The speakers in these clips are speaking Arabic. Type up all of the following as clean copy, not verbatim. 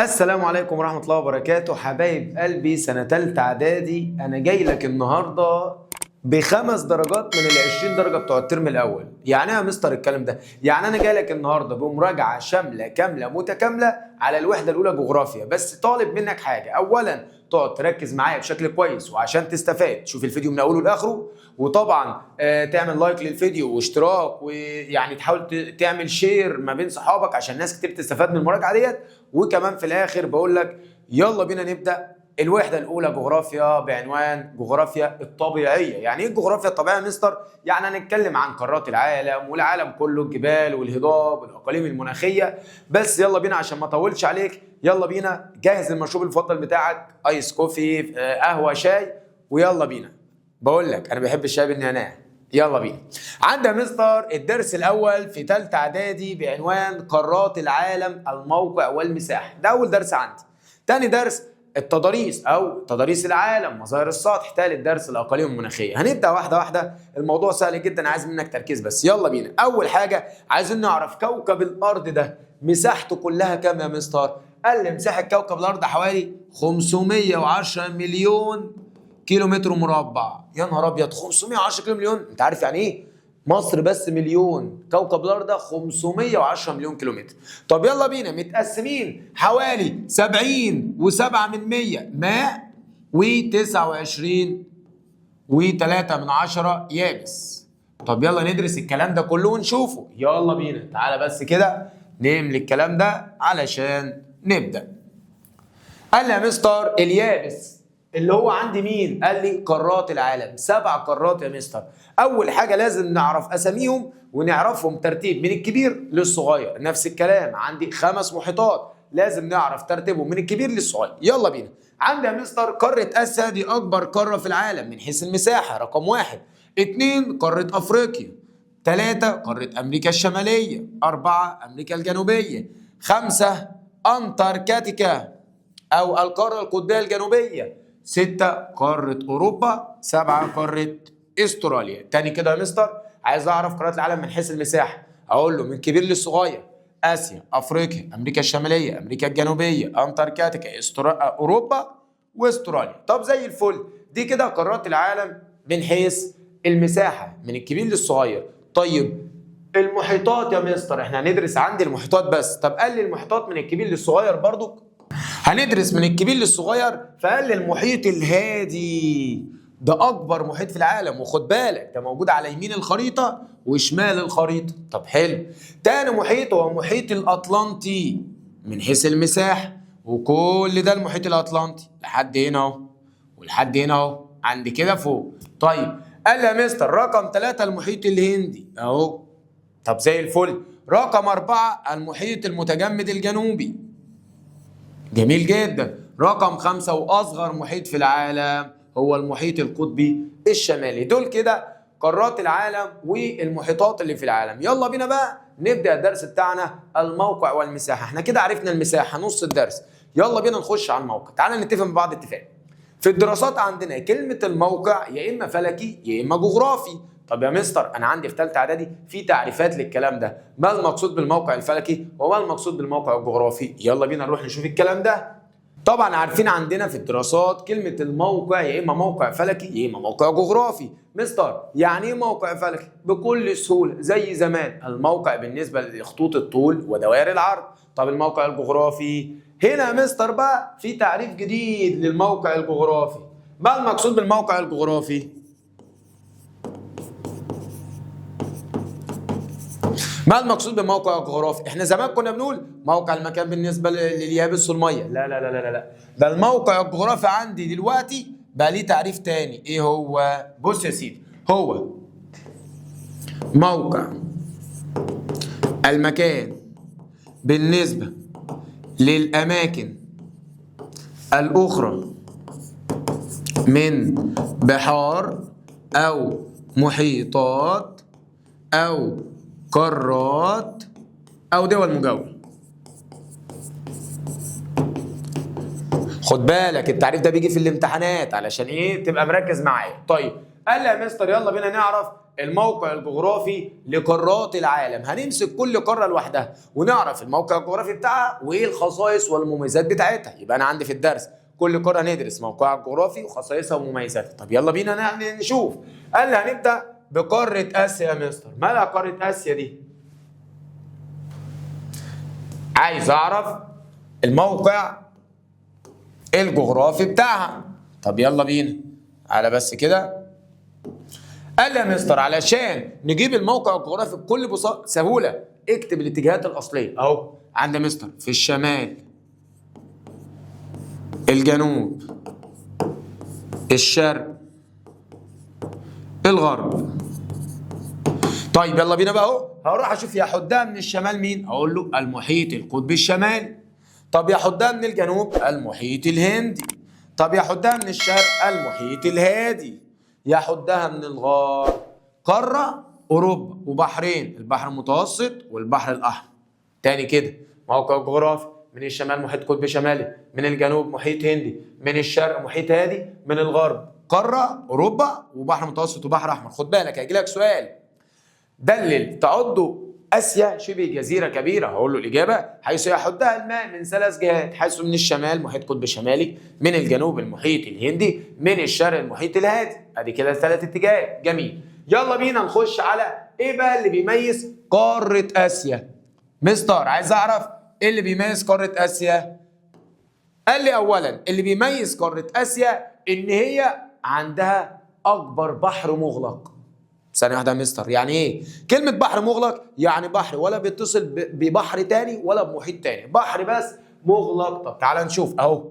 السلام عليكم ورحمة الله وبركاته. حبايب قلبي سنة تالتة إعدادي، أنا جاي لك النهاردة ب5 درجات من ال20 درجة بتوع الترم الأول. يعني إيه يا مستر الكلام ده؟ يعني أنا جاي لك النهاردة بمراجعة شاملة كاملة متكاملة على الوحدة الأولى جغرافيا، بس طالب منك حاجة. أولاً تقعد تركز معايا بشكل كويس، وعشان تستفاد تشوف الفيديو من أوله لآخره، وطبعاً تعمل لايك للفيديو واشتراك، ويعني تحاول تعمل شير ما بين صحابك عشان ناس كتير تستفاد من المراجعة ديت. وكمان في الاخر بقول لك يلا بينا نبدا الوحده الاولى جغرافيا بعنوان جغرافيا الطبيعيه. يعني ايه الجغرافيا الطبيعيه يا مستر؟ يعني هنتكلم عن قارات العالم والعالم كله، الجبال والهضاب والاقاليم المناخيه. بس يلا بينا عشان ما اطولش عليك، يلا بينا جهز المشروب المفضل بتاعك، ايس كوفي، قهوه، شاي، ويلا بينا. بقول لك انا بحب الشاي بالنعناع. يلا بينا. عندنا مستر الدرس الاول في ثالثه اعدادي بعنوان قارات العالم، الموقع والمساحه. ده اول درس عندي. تاني درس التضاريس او تضاريس العالم، مظاهر السطح. تالت درس الاقاليم المناخيه. هنبدا واحده واحده، الموضوع سهل جدا، عايز منك تركيز بس. يلا بينا. اول حاجه عايزين نعرف كوكب الارض ده مساحته كلها كام يا مستر؟ قال لي مساحه كوكب الارض حوالي 510 مليون كيلو متر مربع. يا نهار ابيض، 510 كيلو مليون! انت عارف يعني ايه؟ مصر بس مليون، كوكب الارض ده 510 مليون كيلو متر. طب يلا بينا. متقسمين حوالي 70.7 ماء، و29.3 يابس. طب يلا ندرس الكلام ده كله ونشوفه. يلا بينا، تعالى بس كده نملي الكلام ده علشان نبدأ. قال لي يا مستر اليابس اللي هو عندي مين؟ قال لي قارات العالم، 7 قارات يا مستر. اول حاجه لازم نعرف اساميهم ونعرفهم ترتيب من الكبير للصغير. نفس الكلام عندي 5 محيطات، لازم نعرف ترتيبهم من الكبير للصغير. يلا بينا. عندي يا مستر قاره اسيا، دي اكبر قاره في العالم من حيث المساحه، رقم 1. 2 قاره افريقيا. 3 قاره امريكا الشماليه. 4 امريكا الجنوبيه. 5 انتاركتيكا أو القارة القطبية الجنوبية. 6 قارة أوروبا. 7 قارة أستراليا. تاني كده يا مستر، عايز أعرف قارات العالم من حيث المساحة. أقول له من كبير للصغير: آسيا، أفريقيا، أمريكا الشمالية، أمريكا الجنوبية، أنتاركتيكا، أوروبا وأستراليا. طب زي الفل، دي كده قارات العالم من حيث المساحة من الكبير للصغير. طيب المحيطات يا مستر، احنا هندرس عندي المحيطات بس. طب قال لي المحيطات من الكبير للصغير برضو هندرس من الكبير للصغير. فقال لي المحيط الهادي ده اكبر محيط في العالم، وخد بالك ده موجود على يمين الخريطه وشمال الخريطه. طب حلو. تاني محيط هو المحيط الاطلنطي من حيث المساحه، وكل ده المحيط الاطلنطي لحد هنا اهو، ولحد هنا اهو عند كده فوق. طيب قال لي يا مستر رقم 3 المحيط الهندي اهو. طب زي الفل. رقم 4 المحيط المتجمد الجنوبي. جميل جدا. رقم 5 وأصغر محيط في العالم هو المحيط القطبي الشمالي. دول كده قارات العالم والمحيطات اللي في العالم. يلا بينا بقى نبدأ الدرس بتاعنا، الموقع والمساحة. احنا كده عرفنا المساحة نص الدرس. يلا بينا نخش على الموقع. تعالى نتفق مع بعض اتفاق. في الدراسات عندنا كلمة الموقع يا إما فلكي يا إما جغرافي. طب يا مستر أنا عندي في ثالثة إعدادي في تعريفات للكلام ده. ما المقصود بالموقع الفلكي وما المقصود بالموقع الجغرافي؟ يلا بينا نروح نشوف الكلام ده. طبعا عارفين عندنا في الدراسات كلمة الموقع يا إما موقع فلكي يا إما موقع جغرافي. مستر يعني إيه موقع فلكي؟ بكل سهولة زي زمان، الموقع بالنسبة لخطوط الطول ودوائر العرض. طب الموقع الجغرافي هنا يا مستر بقى في تعريف جديد للموقع الجغرافي. ما المقصود بالموقع الجغرافي؟ ما المقصود بالموقع الجغرافي؟ احنا زمان كنا بنقول موقع المكان بالنسبه لليابس والميه. لا لا لا لا لا، ده الموقع الجغرافي عندي دلوقتي بقى ليه تعريف تاني. ايه هو؟ بص يا سيدي، هو موقع المكان بالنسبه للاماكن الاخرى من بحار او محيطات او قارات او دول مجاوره. خد بالك التعريف ده بيجي في الامتحانات علشان ايه؟ تبقى مركز معايا. طيب قال لي يا مستر يلا بينا نعرف الموقع الجغرافي لقارات العالم. هنمسك كل قاره لوحدها ونعرف الموقع الجغرافي بتاعها وايه الخصائص والمميزات بتاعتها. يبقى انا عندي في الدرس كل قاره ندرس موقعها الجغرافي وخصائصها ومميزاتها. طب يلا بينا نشوف. قال لي هنبدا بقاره اسيا يا مستر. مالها قاره اسيا دي؟ عايز اعرف الموقع الجغرافي بتاعها. طب يلا بينا على بس كده. قال لي يا مستر علشان نجيب الموقع الجغرافي بكل سهوله اكتب الاتجاهات الاصليه اهو. عند مستر في الشمال، الجنوب، الشرق، الغرب. طيب يلا بينا بقى اهو. هروح اشوف يحدها من الشمال مين؟ اقول له المحيط القطبي الشمالي. طب يحدها من الجنوب؟ المحيط الهندي. طب يحدها من الشرق؟ المحيط الهادي. يحدها من الغرب قاره اوروبا وبحرين، البحر المتوسط والبحر الاحمر. تاني كده موقع جغرافي من الشمال محيط قطبي شمالي، من الجنوب محيط هندي، من الشرق محيط هادي، من الغرب قاره اوروبا وبحر متوسط وبحر احمر. خد بالك هيجي لك سؤال دلل تعد اسيا شبه جزيره كبيره. هقول له الاجابه حيث يحدها الماء من 3 جهات، حيث من الشمال محيط قطب شمالي، من الجنوب المحيط الهندي، من الشرق المحيط الهادي. ادي كده 3 اتجاهات. جميل. يلا بينا نخش على ايه بقى اللي بيميز قاره اسيا. مستر عايز اعرف ايه اللي بيميز قاره اسيا. قال لي اولا اللي بيميز قاره اسيا ان هي عندها اكبر بحر مغلق. ثانية واحدة يا مستر، يعني ايه؟ كلمة بحر مغلق يعني بحر ولا بيتصل ببحر تاني ولا بمحيط تاني، بحر بس مغلق. طب تعال نشوف اهو.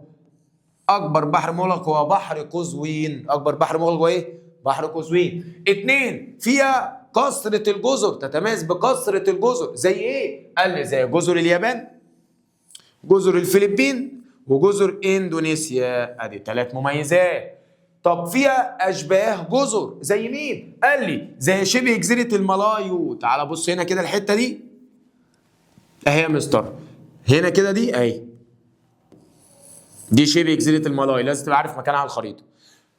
أكبر بحر مغلق هو بحر قزوين. أكبر بحر مغلق هو ايه؟ بحر قزوين. 2 فيها كثرة الجزر، تتميز بكثرة الجزر. زي ايه؟ قال لي زي جزر اليابان، جزر الفلبين، وجزر اندونيسيا. ادي 3 مميزات. طب فيها اشباه جزر زي مين؟ قال لي زي شبه جزيره المالايو. تعال بص هنا كده الحته دي اهي يا مستر، هنا كده دي اهي، دي شبه جزيره المالايو، لازم تبقى عارف مكانها على الخريطه.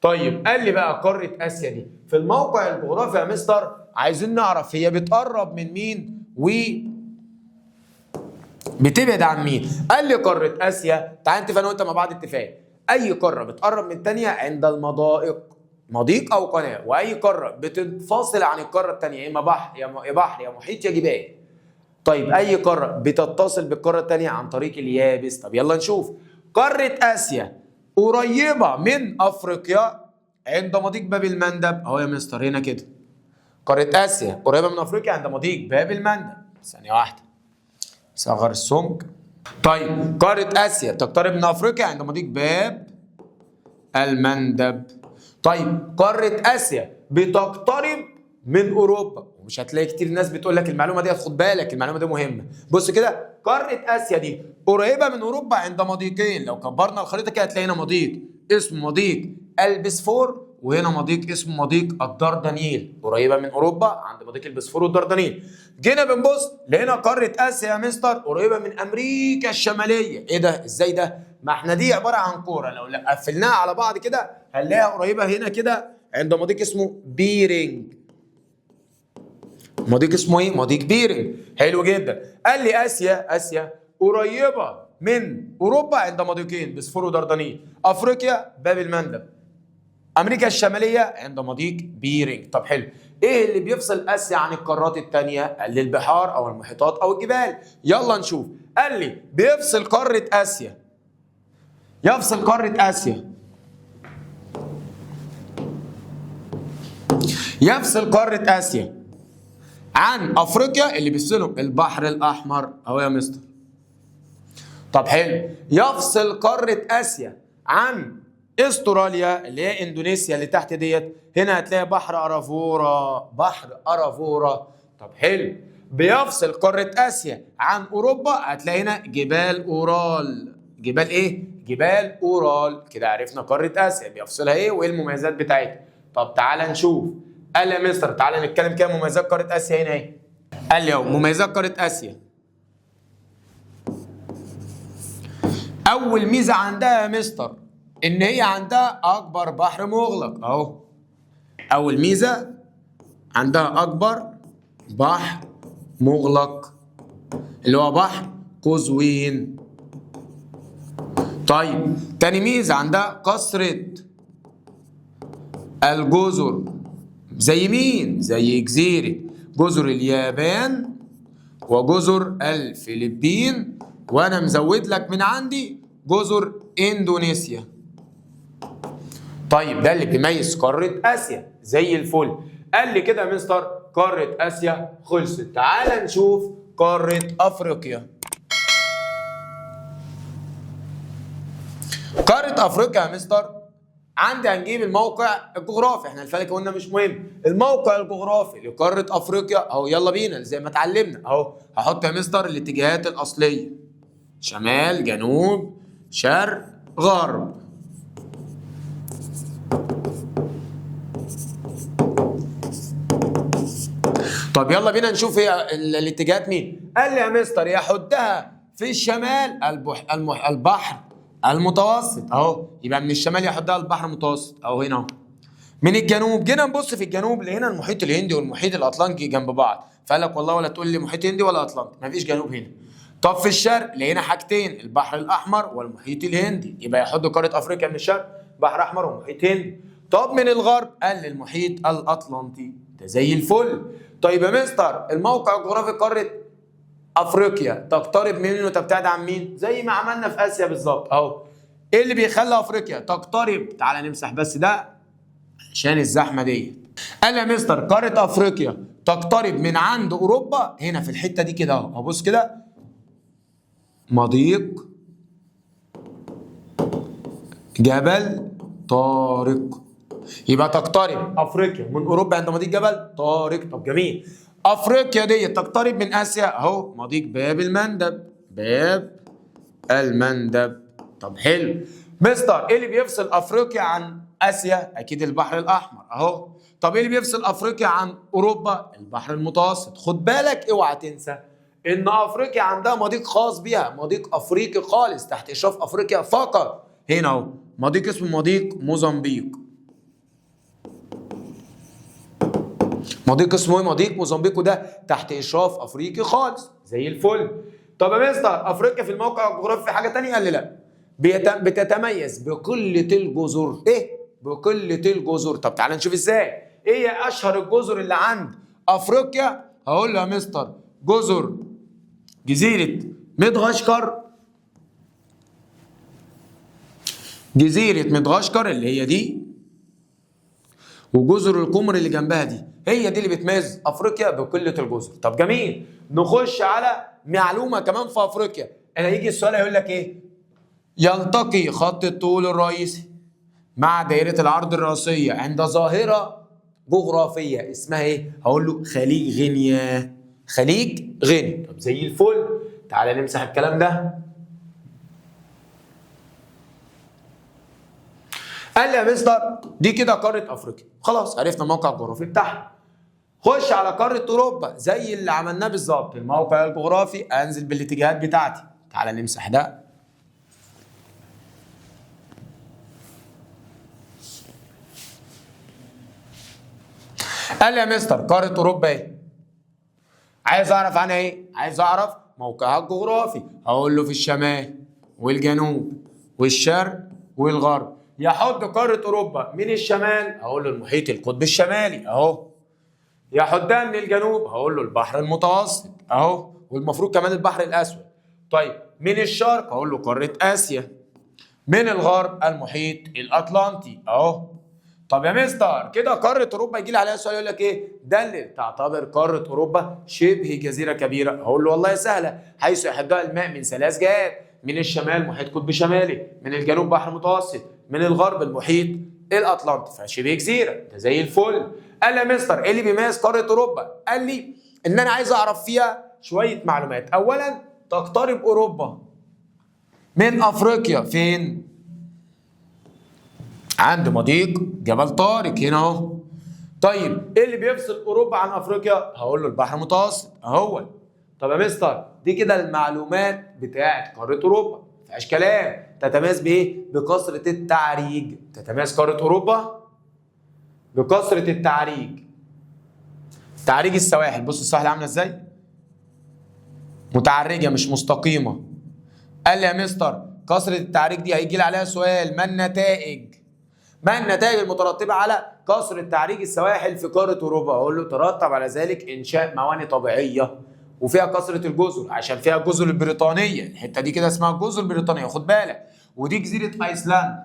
طيب قال لي بقى قاره اسيا دي في الموقع الجغرافي يا مستر عايزين نعرف هي بتقرب من مين بتبعد عن مين. قال لي قاره اسيا، تعال نتفق انا وانت مع بعض اتفاق، اي قاره بتقرب من الثانيه عند المضائق، مضيق او قناه، واي قاره بتنفصل عن القاره الثانيه يا اما بحر يا بحر يا محيط يا جبال. طيب اي قاره بتتصل بالقاره الثانيه عن طريق اليابس. طب يلا نشوف. قاره اسيا قريبه من افريقيا عند مضيق باب المندب اهو يا مستر، هنا كده قاره اسيا قريبه من افريقيا عند مضيق باب المندب. ثانيه واحده صغر السمك. طيب قارة آسيا تقترب من أفريقيا عند مضيق باب المندب. طيب قارة آسيا بتقترب من أوروبا، ومش هتلاقي كتير ناس بتقول لك المعلومة دي، خد بالك المعلومة دي مهمة. بص كده قارة آسيا دي قريبة من أوروبا عند مضيقين، لو كبرنا الخريطة كده هتلاقي هنا مضيق اسمه مضيق البسفور، وهنا مضيق اسمه مضيق الدردنيل. قريبه من اوروبا عند مضيق البسفور والدردنيل. جينا بنبص لقينا قاره اسيا يا مستر قريبه من امريكا الشماليه. ايه ده؟ ازاي ده؟ ما احنا دي عباره عن كوره، لو قفلناها على بعض كده هنلاقيها قريبه هنا كده عند مضيق اسمه بيرنج. مضيق اسمه ايه؟ مضيق بيرنج. حلو جدا. قال لي اسيا قريبه من اوروبا عند مضيقين بسفور ودردنيل. افريقيا باب المندب. امريكا الشماليه عند مضيق بيرنج. طب حلو. ايه اللي بيفصل اسيا عن القارات الثانيه؟ قال لي البحار او المحيطات او الجبال. يلا نشوف. قال لي بيفصل قاره اسيا، يفصل قاره اسيا، يفصل قاره اسيا عن افريقيا اللي بيفصلهم البحر الاحمر اهو يا مستر. طب حلو. يفصل قاره اسيا عن استراليا اللي هي اندونيسيا اللي تحت ديت، هنا هتلاقي بحر ارافورا، بحر ارافورا. طب حلو. بيفصل قاره اسيا عن اوروبا هتلاقي هنا جبال اورال. جبال ايه؟ جبال اورال. كده عرفنا قاره اسيا بيفصلها ايه وايه المميزات بتاعتها. طب تعالى نشوف. قال لي يا مستر تعالى نتكلم كده مميزات قاره اسيا هنا ايه. قال لي اهو مميزات قاره اسيا. اول ميزه عندها يا مستر ان هي عندها اكبر بحر مغلق اهو. اول ميزه عندها اكبر بحر مغلق اللي هو بحر قزوين. طيب تاني ميزة عندها كثرة الجزر، زي مين؟ زي جزيرة جزر اليابان وجزر الفلبين، وانا مزود لك من عندي جزر اندونيسيا. طيب ده اللي بيميز قارة اسيا زي الفل. قال لي كده يا مستر قارة اسيا خلصت، تعال نشوف قارة افريقيا. قارة افريقيا يا مستر عندي هنجيب الموقع الجغرافي، احنا الفلك قلنا مش مهم، الموقع الجغرافي لقارة افريقيا اهو. يلا بينا زي ما اتعلمنا اهو. هحط يا مستر الاتجاهات الاصلية، شمال جنوب شرق غرب. طب يلا بينا نشوف هي الاتجاهات مين. قال لي يا مستر يحدها في الشمال البحر المتوسط اهو، يبقى من الشمال يحدها البحر المتوسط اهو هنا اهو. من الجنوب جينا نبص في الجنوب لقينا المحيط الهندي والمحيط الاطلنطي جنب بعض، فقال لك والله ولا تقول لي محيط هندي ولا اطلنطي، مفيش جنوب هنا. طب في الشرق لقينا حاجتين، البحر الاحمر والمحيط الهندي، يبقى يحد قاره افريقيا من الشرق بحر احمر ومحيط هندي. طب من الغرب قال المحيط الاطلنطي، ده زي الفل. طيب يا مستر الموقع الجغرافي قاره افريقيا تقترب منين وتبتعد عن مين؟ زي ما عملنا في اسيا بالظبط اهو. ايه اللي بيخلي افريقيا تقترب؟ تعالى نمسح بس ده عشان الزحمه دي. قال يا مستر قاره افريقيا تقترب من عند اوروبا هنا في الحته دي كده اهو. ابص كده مضيق جبل طارق، يبقى تقترب افريقيا من اوروبا عند مضيق جبل طارق. طب جميل. افريقيا دي تقترب من اسيا اهو مضيق باب المندب، باب المندب. طب حلو مستر ايه اللي بيفصل افريقيا عن اسيا؟ اكيد البحر الاحمر اهو. طب ايه اللي بيفصل افريقيا عن اوروبا؟ البحر المتوسط. خد بالك اوعى تنسى ان افريقيا عندها مضيق خاص بيها، مضيق افريقي خالص تحت اشراف افريقيا فقط هنا اهو، مضيق اسمه مضيق موزمبيق. مضيق اسمه ايه؟ مضيق موزمبيق، وده تحت اشراف افريقي خالص زي الفل. طب يا مستر افريقيا في الموقع الجغرافي في حاجه ثانيه؟ قال لي لا، بتتميز بقله الجزر. ايه؟ بقله الجزر. طب تعالى نشوف ازاي. ايه هي اشهر الجزر اللي عند افريقيا؟ هقول له يا مستر جزر جزيره مدغشقر، جزيره مدغشقر اللي هي دي، وجزر القمر اللي جنبها دي، هي دي اللي بتميز افريقيا بقله الجزر. طب جميل. نخش على معلومه كمان في افريقيا. انا يجي السؤال هيقول لك ايه؟ يلتقي خط الطول الرئيسي مع دائره العرض الرئيسيه عند ظاهره جغرافيه اسمها ايه؟ هقول له خليج غينيا. خليج غينيا. طب زي الفل. تعالى نمسح الكلام ده. قال لي يا مستر دي كده قاره افريقيا، خلاص عرفنا الموقع الجغرافي بتاعها. خش على قاره اوروبا زي اللي عملناه بالظبط، الموقع الجغرافي انزل بالاتجاهات بتاعتي. تعالى نمسح ده. قال لي يا مستر قاره اوروبا ايه؟ عايز اعرف عنها ايه؟ عايز اعرف موقعها الجغرافي. هقول له في الشمال والجنوب والشرق والغرب. يحد قاره اوروبا من الشمال هقول له المحيط القطبي الشمالي اهو. يحدها من الجنوب هقول له البحر المتوسط اهو، والمفروض كمان البحر الاسود. طيب من الشرق هقول له قاره اسيا. من الغرب المحيط الاطلنطي اهو. طب يا مستر كده قاره اوروبا يجي لي عليها سؤال يقول لك ايه؟ دلل تعتبر قاره اوروبا شبه جزيره كبيره. هقول له والله سهله، حيث يحدها الماء من 3 جهات، من الشمال محيط قطبي شمالي، من الجنوب بحر متوسط، من الغرب المحيط الاطلنطي، فشبه جزيره. ده زي الفل. قال لي يا مستر ايه اللي بيميز قاره اوروبا؟ قال لي ان انا عايز اعرف فيها شويه معلومات. اولا تقترب اوروبا من افريقيا فين؟ عند مضيق جبل طارق هنا اهو. طيب ايه اللي بيفصل اوروبا عن افريقيا؟ هقول له البحر المتوسط اهو. طب يا مستر دي كده المعلومات بتاعت قاره اوروبا، ما فيهاش كلام. تتميز بايه؟ بكثره التعريج. تتميز قاره اوروبا بكثره التعريج. تعريج السواحل، بص السواحل عامله ازاي؟ متعرجه مش مستقيمه. قال لي يا مستر كثره التعريج دي هيجي لي عليها سؤال، ما النتائج؟ ما النتائج المترتبه على كثره تعريج السواحل في قاره اوروبا؟ اقول له ترتب على ذلك انشاء موانئ طبيعيه وفيها كثره الجزر، عشان فيها الجزر البريطانيه، الحته دي كده اسمها الجزر البريطانيه، خد بالك. ودي جزيره ايسلاند.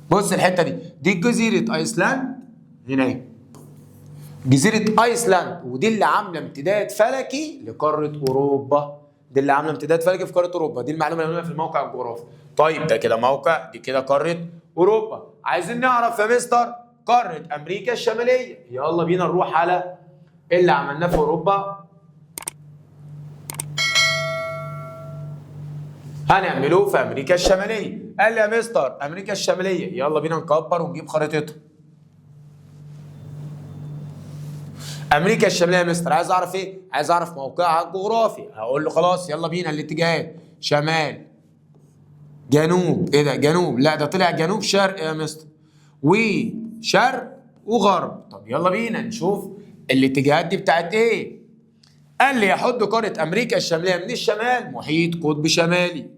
بص الحته دي جزيره ايسلاند هنا اهي. جزيره ايسلاند، ودي اللي عامله امتداد فلكي لقاره اوروبا. دي اللي عامله امتداد فلكي في قاره اوروبا، دي المعلومه اللي في الموقع الجغرافي. طيب ده كده موقع، دي كده قاره اوروبا. عايزين نعرف يا مستر قاره امريكا الشماليه. يلا بينا نروح على اللي عملناه في اوروبا هنعمله في امريكا الشماليه. قال لي يا مستر امريكا الشماليه، يلا بينا نكبر ونجيب خريطتها. امريكا الشماليه يا مستر عايز اعرف ايه؟ عايز اعرف موقعها الجغرافي. هقول له خلاص يلا بينا الاتجاهات، شمال جنوب. ايه ده جنوب؟ لا ده طلع جنوب شرق يا مستر، وشرق وغرب. طب يلا بينا نشوف الاتجاهات دي بتاعت ايه. قال لي يحد قاره امريكا الشماليه من الشمال محيط قطب شمالي.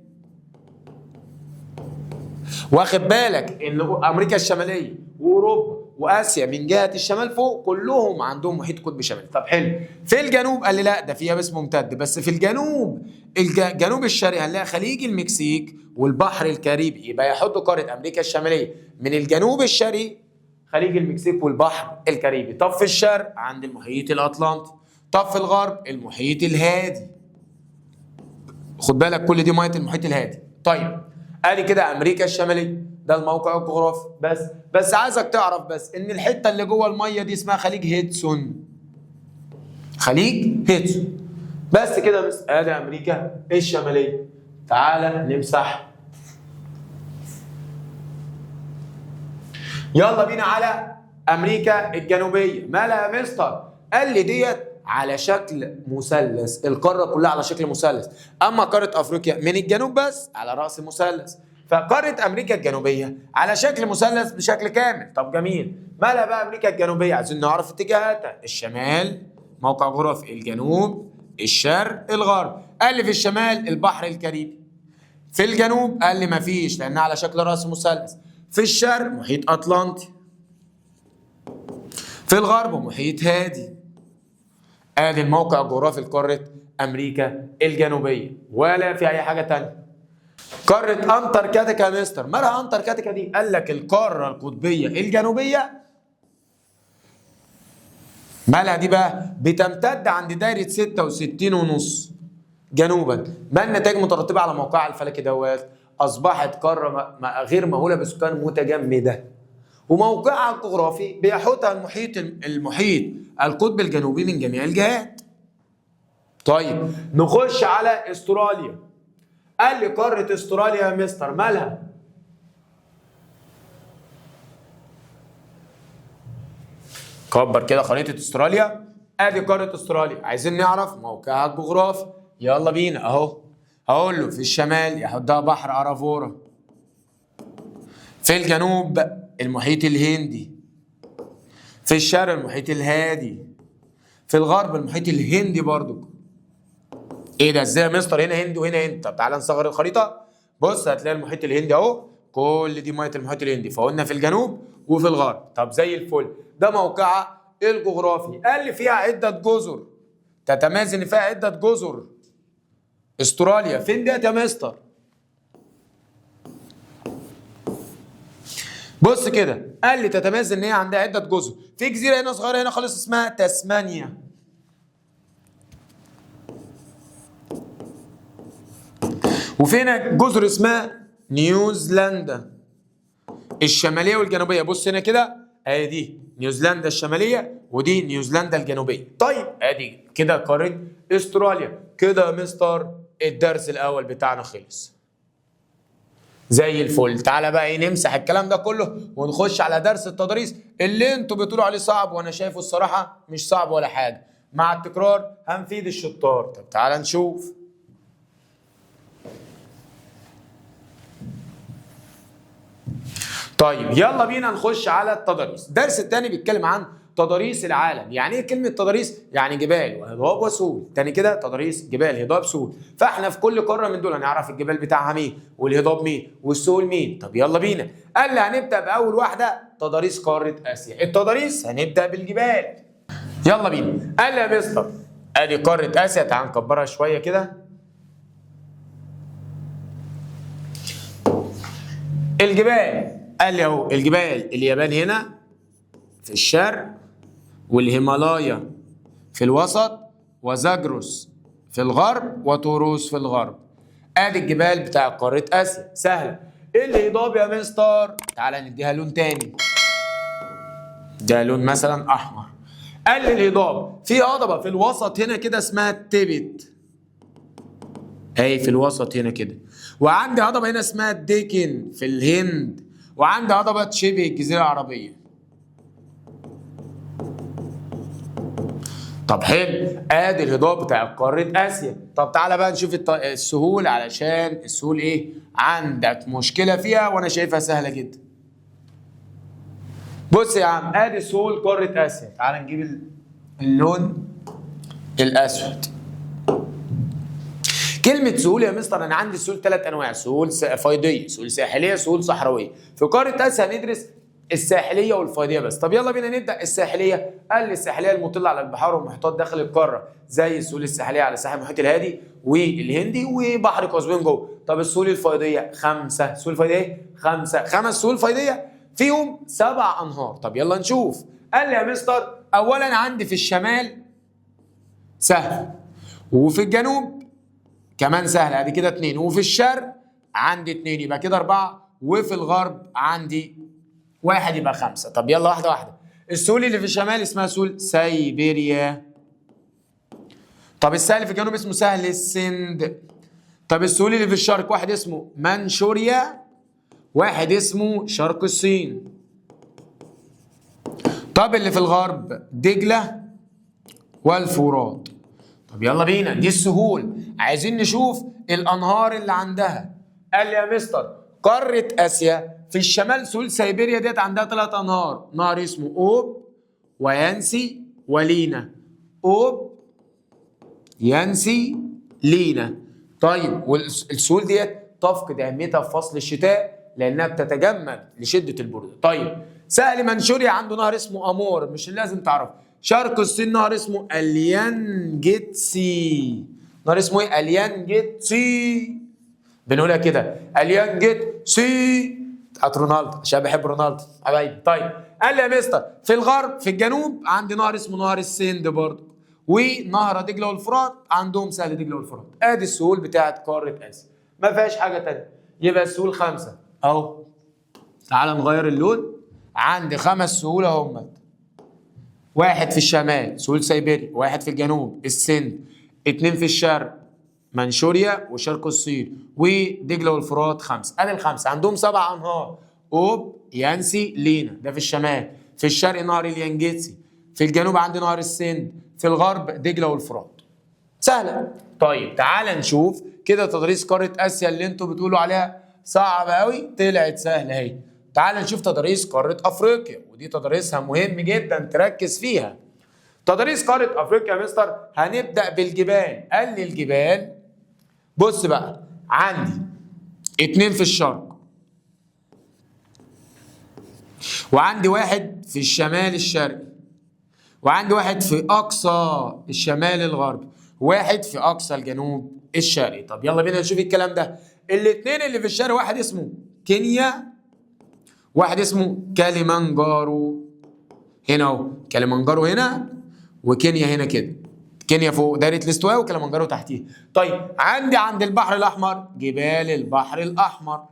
واخد بالك ان امريكا الشماليه واوروبا واسيا من جهه الشمال فوق كلهم عندهم محيط قطبي شمالي. طب حلو. في الجنوب قال لي لا ده فيها بس ممتد، بس في الجنوب الجنوب الشرقي هنلاقي خليج المكسيك والبحر الكاريبي. يبقى يحد قاره امريكا الشماليه من الجنوب الشرقي خليج المكسيك والبحر الكاريبي. طب في الشرق عند المحيط الاطلنطي. طب في الغرب المحيط الهادي. خد بالك كل دي ميه المحيط الهادي. طيب ادي كده امريكا الشماليه، ده الموقع الجغرافي. بس عايزك تعرف بس ان الحته اللي جوه الميه دي اسمها خليج هيدسون. خليج هيدسون. بس كده بس ادي امريكا الشماليه. تعالى نمسح. يلا بينا على امريكا الجنوبيه. مالها يا مستر؟ قال لي ديت على شكل مثلث، القاره كلها على شكل مثلث. اما قاره افريقيا من الجنوب بس على راس مثلث. فقاره امريكا الجنوبيه على شكل مثلث بشكل كامل. طب جميل. مالها بقى امريكا الجنوبيه؟ عايزين نعرف اتجاهاتها. الشمال موقع جغرافي، الجنوب الشرق الغرب. قال لي في الشمال البحر الكاريبي. في الجنوب قال لي مفيش لانها على شكل راس مثلث. في الشرق محيط اطلنطي. في الغرب محيط هادي. ادي الموقع الجغرافي لقاره امريكا الجنوبيه، ولا في اي حاجه ثانيه. قاره انتاركتيكا يا مستر، مالها انتاركتيكا دي؟ قال لك القاره القطبيه الجنوبيه. مالها دي بقى؟ بتمتد عند دايره 66.5 جنوبا. ما النتائج المترتبه على موقعها الفلكي دوت؟ اصبحت قاره غير مأهوله بسكان متجمده. وموقعها الجغرافي بيحوطها المحيط القطب الجنوبي من جميع الجهات. طيب نخش على استراليا. قال لي قارة استراليا يا مستر مالها؟ كبر كده خريطة استراليا. ادي قارة استراليا، عايزين نعرف موقعها الجغرافي. يلا بينا اهو. هقول له في الشمال يحدها بحر ارافورا. في الجنوب المحيط الهندي. في الشرق المحيط الهادي. في الغرب المحيط الهندي برضو. ايه ده ازاي يا مستر؟ هنا هند وهنا هند. طب تعالى نصغر الخريطه. بص هتلاقي المحيط الهندي اهو، كل دي ميه المحيط الهندي، فقلنا في الجنوب وفي الغرب. طب زي الفل. ده موقعها الجغرافي. قال لي فيها عده جزر، تتميز ان فيها عده جزر. استراليا فين ديت يا مستر؟ بص كده قال لي تتميز ان هي عندها عده جزر. في جزيره هنا صغيره هنا خالص اسمها تسمانيا. وفي هنا جزر اسمها نيوزيلندا الشماليه والجنوبيه. بص هنا كده ادي دي نيوزيلندا الشماليه ودي نيوزيلندا الجنوبيه. طيب ادي كده قاره استراليا. كده يا مستر الدرس الاول بتاعنا خلص. زي الفل. تعالى بقى ايه نمسح الكلام ده كله ونخش على درس التضاريس اللي انتوا بتقولوا عليه صعب، وانا شايفه الصراحه مش صعب ولا حاجه. مع التكرار هنفيد الشطار. طب تعالى نشوف. طيب يلا بينا نخش على التضاريس. الدرس الثاني بيتكلم عن تضاريس العالم. يعني ايه كلمه تضاريس؟ يعني جبال وهضاب وسهول. تاني كده تضاريس جبال هضاب سهول. فاحنا في كل قاره من دول هنعرف الجبال بتاعها مين والهضاب مين والسهول مين. طب يلا بينا. قال لي هنبدا باول واحده تضاريس قاره اسيا. التضاريس هنبدا بالجبال. يلا بينا. قال لي يا مستر ادي قاره اسيا، تعال نكبرها شويه كده. الجبال قال لي اهو الجبال، اليابان هنا في الشرق، والهيمالايا في الوسط، وزاجروس في الغرب، وطوروس في الغرب. ادي الجبال بتاع قاره اسيا. سهله. ايه الهضاب يا مستر؟ تعالى نديها لون تاني. ده لون مثلا احمر. قال لي الهضاب في هضبه في الوسط هنا كده اسمها التبت، اهي في الوسط هنا كده. وعندي هضبه هنا اسمها الديكن في الهند، وعندي هضبه شبه الجزيره العربيه. طب حلو، ادي الهضاب بتاع قاره اسيا. طب تعالى بقى نشوف السهول، علشان السهول ايه عندك مشكله فيها وانا شايفها سهله جدا. بص يا عم ادي سهول قاره اسيا. تعالى نجيب اللون الاسود. كلمة سهول يا مستر أنا عندي سهول 3 أنواع، سهول فيضية، سهول ساحلية، سهول صحراوية. في قارة آسيا هندرس الساحلية والفيضية بس. طب يلا بينا نبدأ الساحلية. قال لي الساحلية المطلة على البحار والمحيطات داخل القارة، زي السهول الساحلية على ساحل المحيط الهادي والهندي وبحر قزوين جوه. طب السهول الفيضية 5. السهول الفيضية ايه؟ 5. 5 سهول فيضية فيهم 7 أنهار. طب يلا نشوف. قال لي يا مستر أولا عندي في الشمال سهل، وفي الجنوب كمان سهل، ادي كده 2، وفي الشرق عندي 2 يبقى كده 4، وفي الغرب عندي 1 يبقى 5. طب يلا واحده واحده. السهول اللي في الشمال اسمها سهول سيبيريا. طب السهل اللي في الجنوب اسمه سهل السند. طب السهول اللي في الشرق واحد اسمه منشوريا، واحد اسمه شرق الصين. طب اللي في الغرب دجله والفرات. طب يلا بينا، دي السهول. عايزين نشوف الانهار اللي عندها. قال لي يا مستر قاره اسيا في الشمال سهول سيبيريا ديت عندها 3 انهار، نهر اسمه اوب ويانسي ولينا. اوب يانسي لينا. طيب والسهول ديت تفقد اهميتها في فصل الشتاء لانها بتتجمد لشده البروده. طيب سهل منشوريا عنده نهر اسمه امور، مش لازم تعرفه. شرق الصين نهر اسمه اليانجيتسي. نهر اسمه ايه؟ اليانجيتسي. بنقولها كده اليانجيتسي بتاعت رونالدو عشان بحب رونالدو حبايبي. طيب قال لي يا مستر في الغرب في الجنوب عندي نهر اسمه نهر السند برضه، ونهر دجله والفرات عندهم سهل دجله والفرات. ادي السهول بتاعت قاره اسيا، ما فيهاش حاجه ثانيه. يبقى السهول 5 اهو. تعال نغير اللون. عندي 5 سهول اهم. 1 في الشمال سهول سيبيريا، 1 في الجنوب السند، 2 في الشرق منشوريا وشرق الصين، ودجله والفرات 5. ادي ال5 عندهم 7 انهار. اوب يانسي لينا ده في الشمال، في الشرق نهر اليانجيتسي، في الجنوب عندي نهر السند، في الغرب دجله والفرات. سهله. طيب تعال نشوف كده تضاريس قاره اسيا اللي انتوا بتقولوا عليها صعبه قوي طلعت سهله اهي. تعال نشوف تضاريس قاره افريقيا، ودي تضاريسها مهم جدا تركز فيها. تضاريس قاره افريقيا يا مستر هنبدا بالجبال. قال لي الجبال بص بقى عندي 2 في الشرق، وعندي 1 في الشمال الشرقي، وعندي 1 في اقصى الشمال الغربي، وواحد في اقصى الجنوب الشرقي. طب يلا بينا نشوف الكلام ده. الاثنين اللي في الشرق واحد اسمه كينيا، واحد اسمه كاليمانجارو. هنا اهو كاليمانجارو هنا، وكينيا هنا كده. كينيا فوق دايره الاستواء وكليمنجارو تحتيها. طيب عندي عند البحر الاحمر جبال البحر الاحمر.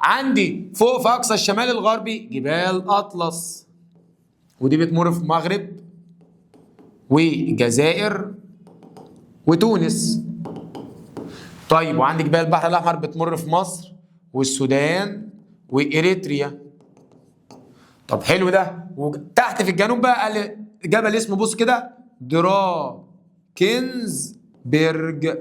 عندي فوق في اقصى الشمال الغربي جبال اطلس، ودي بتمر في المغرب والجزائر وتونس. طيب وعندي جبال البحر الاحمر بتمر في مصر والسودان واريتريا. طب حلو ده. وتحت في الجنوب بقى قال جبل اسمه بص كده دراكنزبرج،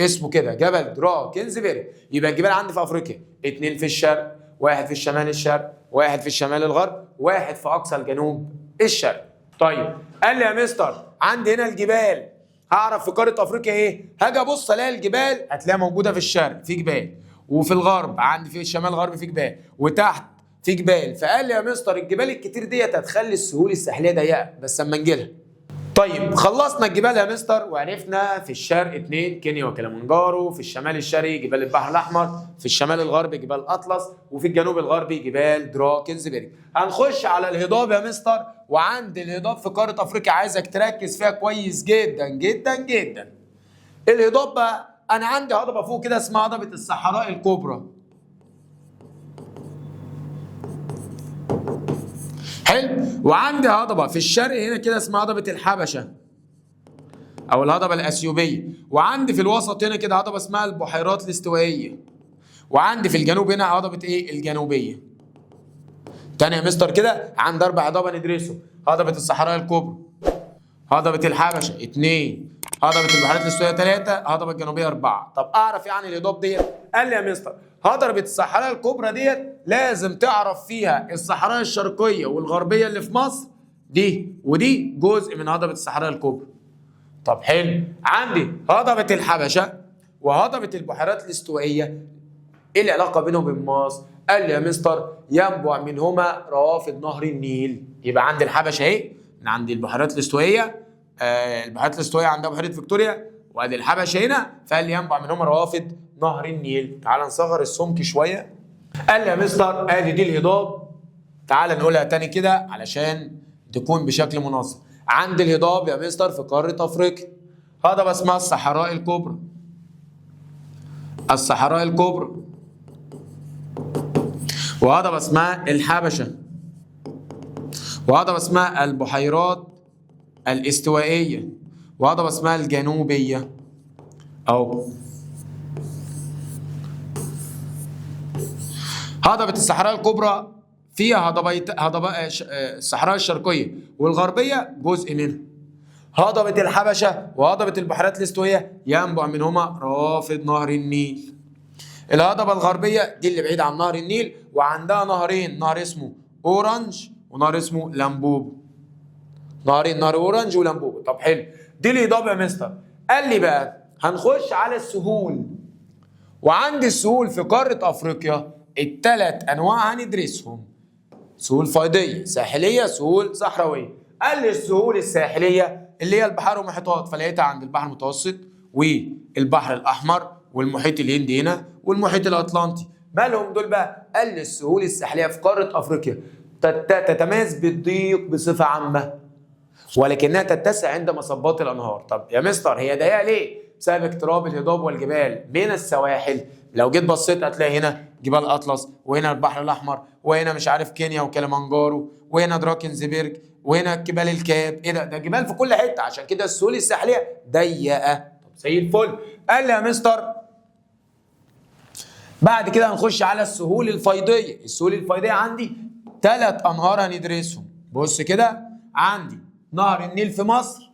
اسمه كده جبل دراكنزبرج. يبقى الجبال عندي في افريقيا 2 في الشرق، 1 في الشمال الشرق، 1 في الشمال الغرب، 1 في اقصى الجنوب الشرق. طيب قال لي يا مستر عندي هنا الجبال، هعرف في قاره افريقيا ايه؟ هاجي ابص الاقي الجبال هتلاقيها موجوده في الشرق في جبال، وفي الغرب عندي في الشمال الغربي في جبال، وتحت في جبال. فقال لي يا مستر الجبال الكتير ديت هتخلي السهول الساحليه ضيقه، بس اما نجي لها. طيب خلصنا الجبال يا مستر وعرفنا في الشرق 2 كينيا وكليمنجارو، في الشمال الشرقي جبال البحر الاحمر، في الشمال الغربي جبال اطلس، وفي الجنوب الغربي جبال دراكنزبرج. هنخش على الهضاب يا مستر، وعند الهضاب في قاره افريقيا عايزك تركز فيها كويس جدا جدا جدا. الهضاب بقى انا عندي هضبه فوق كده اسمها هضبه الصحراء الكبرى. حلو. وعندي هضبه في الشرق هنا كده اسمها هضبه الحبشه او الهضبه الاثيوبيه، وعندي في الوسط هنا كده هضبه اسمها البحيرات الاستوائيه، وعندي في الجنوب هنا هضبه ايه؟ الجنوبيه. تاني يا مستر كده عندي 4 هضبه ندرسهم: هضبه الصحراء الكبرى، هضبه الحبشه 2، هضبه البحيرات الاستوائيه 3، هضبه الجنوبيه 4. طب اعرف يعني الهضاب ديت؟ قال لي يا مستر هضبه الصحراء الكبرى ديت لازم تعرف فيها الصحراء الشرقيه والغربيه اللي في مصر دي، ودي جزء من هضبه الصحراء الكبرى. طب حلو. عندي هضبة الحبشة وهضبة البحيرات الاستوائية، ايه العلاقة بينهم وبين مصر؟ قال لي يا مستر ينبع منهما روافد نهر النيل. يبقى عندي الحبشة اهي، من عند البحيرات الاستوائية، البحيرات الاستوائية عندها بحيرة فيكتوريا، وادي الحبشة هنا، فقال لي ينبع منهما روافد نهر النيل. تعال نصغر السمك شوية. قال لي يا مستر ادي دي الهضاب، تعال نقولها تاني كده علشان تكون بشكل منظم. عند الهضاب يا مستر في قارة أفريقيا هضبة اسمها الصحراء الكبرى، الصحراء الكبرى، وهضبة اسمها الحبشة، وهضبة اسمها البحيرات الاستوائية، وهضبة اسمها الجنوبية. أهو هضبة الصحراء الكبرى فيها هضبة الصحراء الشرقية والغربية جزء منها. هضبة الحبشة وهضبة البحيرات الاستوائية ينبع منهما روافد نهر النيل. الهضبة الغربية دي اللي بعيدة عن نهر النيل، وعندها نهرين، نهر اسمه أورنج ونهر اسمه لامبوبو. نهرين، نهر أورنج ولامبوبو. طب حلو، دي الهضاب يا مستر. قال لي بقى هنخش على السهول، وعندي السهول في قارة أفريقيا ال3 أنواع هندرسهم: سهول فيضية، ساحلية، سهول صحراوية. قال لي السهول الساحلية اللي هي البحار والمحيطات، فلقيتها عند البحر المتوسط والبحر الأحمر والمحيط الهندي هنا والمحيط الأطلنطي. مالهم دول بقى؟ قال لي السهول الساحلية في قارة أفريقيا تتميز بالضيق بصفة عامة، ولكنها تتسع عند مصبات الأنهار. طب يا مستر هي ضيقة ليه؟ بسبب اقتراب الهضاب والجبال من السواحل. لو جيت بصيت هتلاقي هنا جبال اطلس، وهنا البحر الاحمر، وهنا مش عارف كينيا وكليمنجارو، وهنا دراكنزبرج، وهنا جبال الكاب. ايه ده جبال في كل حته، عشان كده السهول الساحليه ضيقه. طب زي الفل. قال لي يا مستر بعد كده هنخش على السهول الفيضيه. السهول الفيضيه عندي 3 انهار هندرسهم. بص كده، عندي نهر النيل في مصر،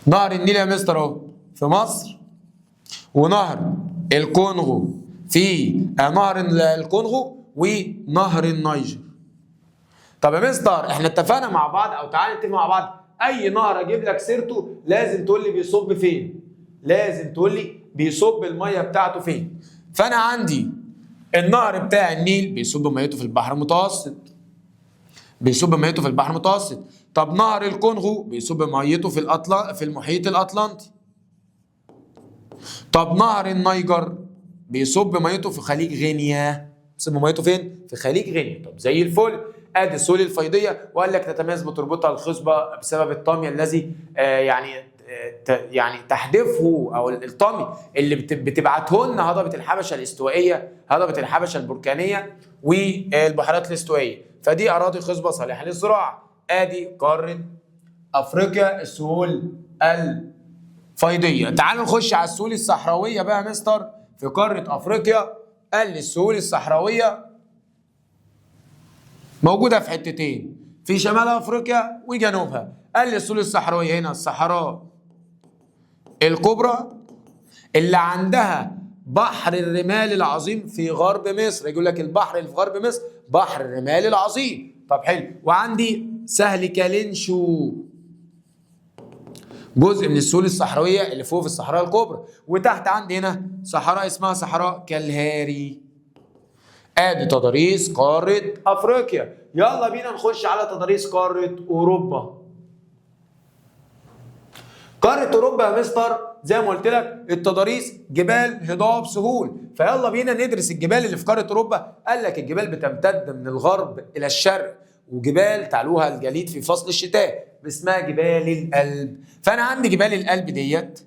نهر النيل يا مستر اهو في مصر، ونهر الكونغو في نهر الكونغو، ونهر النيجر. طب يا مستر احنا اتفقنا مع بعض، او تعالى نتفق مع بعض، اي نهر اجيب لك سيرته لازم تقول لي بيصب فين، لازم تقول لي بيصب الميه بتاعته فين. فانا عندي النهر بتاع النيل بيصب ميته في البحر المتوسط، بيصب ميته في البحر المتوسط. طب نهر الكونغو بيصب ميته في المحيط الاطلنطي. طب نهر النيجر بيصب ميته في خليج غينيا. بيصب ميته فين؟ في خليج غينيا. طب زي الفل. ادي السهول الفيضيه، وقال لك تتميز بتربطها الخصبه بسبب الطاميه الذي يعني تحديفه، او الطامي اللي بتبعته لنا هضبه الحبشه الاستوائيه، هضبه الحبشه البركانيه، والبحيرات الاستوائيه. فدي اراضي خصبه صالحه للزراعه. ادي قاره افريقيا السهول الفيضيه. تعالوا نخش على السهول الصحراويه بقى يا مستر في قاره افريقيا. قال لي السهول الصحراويه موجوده في حتتين، في شمال افريقيا وجنوبها. قال لي السهول الصحراويه هنا الصحراء الكبرى اللي عندها بحر الرمال العظيم في غرب مصر. يقول لك البحر اللي في غرب مصر بحر الرمال العظيم. طب حلو. وعندي سهل كالنشو، جزء من السهول الصحراويه اللي فوق في الصحراء الكبرى، وتحت عندي هنا صحراء اسمها صحراء كالهاري. ادي تضاريس قاره افريقيا. يلا بينا نخش على تضاريس قاره اوروبا. قاره اوروبا يا مستر زي ما قلت لك التضاريس جبال، هضاب، سهول، فيلا بينا ندرس الجبال اللي في قاره اوروبا. قال لك الجبال بتمتد من الغرب الى الشرق، وجبال تعلوها الجليد في فصل الشتاء اسمها جبال الألب. فانا عندي جبال الألب ديت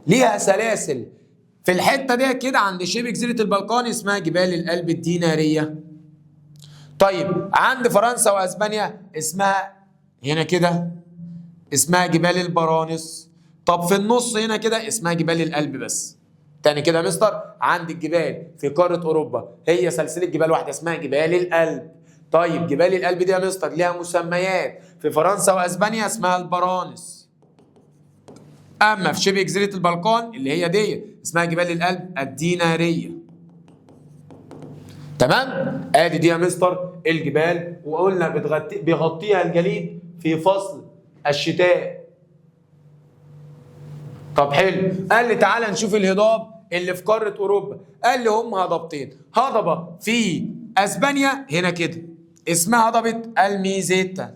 ليها سلاسل في الحته ديت كده عند شبه جزيره البلقان اسمها جبال الألب الديناريه. طيب عند فرنسا واسبانيا اسمها هنا كده اسمها جبال البرانس. طب في النص هنا كده اسمها جبال الألب بس. تاني كده يا مستر، عندي الجبال في قاره اوروبا هي سلسله جبال واحده اسمها جبال الألب. طيب جبال الألب دي يا مستر ليها مسميات، في فرنسا واسبانيا اسمها البرانس، اما في شبه جزيره البلقان اللي هي دي اسمها جبال الألب الديناريه. تمام؟ ادي دي يا مستر الجبال، وقلنا بيغطيها الجليد في فصل الشتاء. طب حلو. قال لي تعالى نشوف الهضاب اللي في قاره اوروبا. قال لي هم هضبتين، هضبه في اسبانيا هنا كده اسمها هضبه الميزيتا،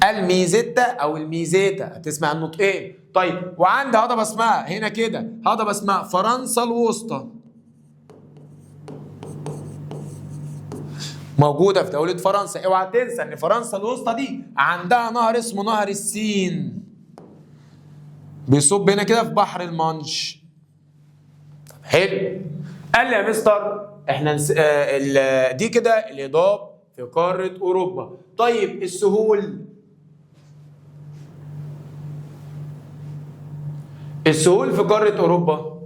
الميزيتا او الميزيتا هتسمع النطقين. طيب وعندي هضبه اسمها هنا كده هضبه اسمها فرنسا الوسطى، موجوده في دوله فرنسا. اوعى تنسى ان فرنسا الوسطى دي عندها نهر اسمه نهر السين، بيصب هنا كده في بحر المانش. طب حلو. قال لي يا مستر احنا دي كده الهضاب في قاره اوروبا. طيب السهول، السهول في قاره اوروبا.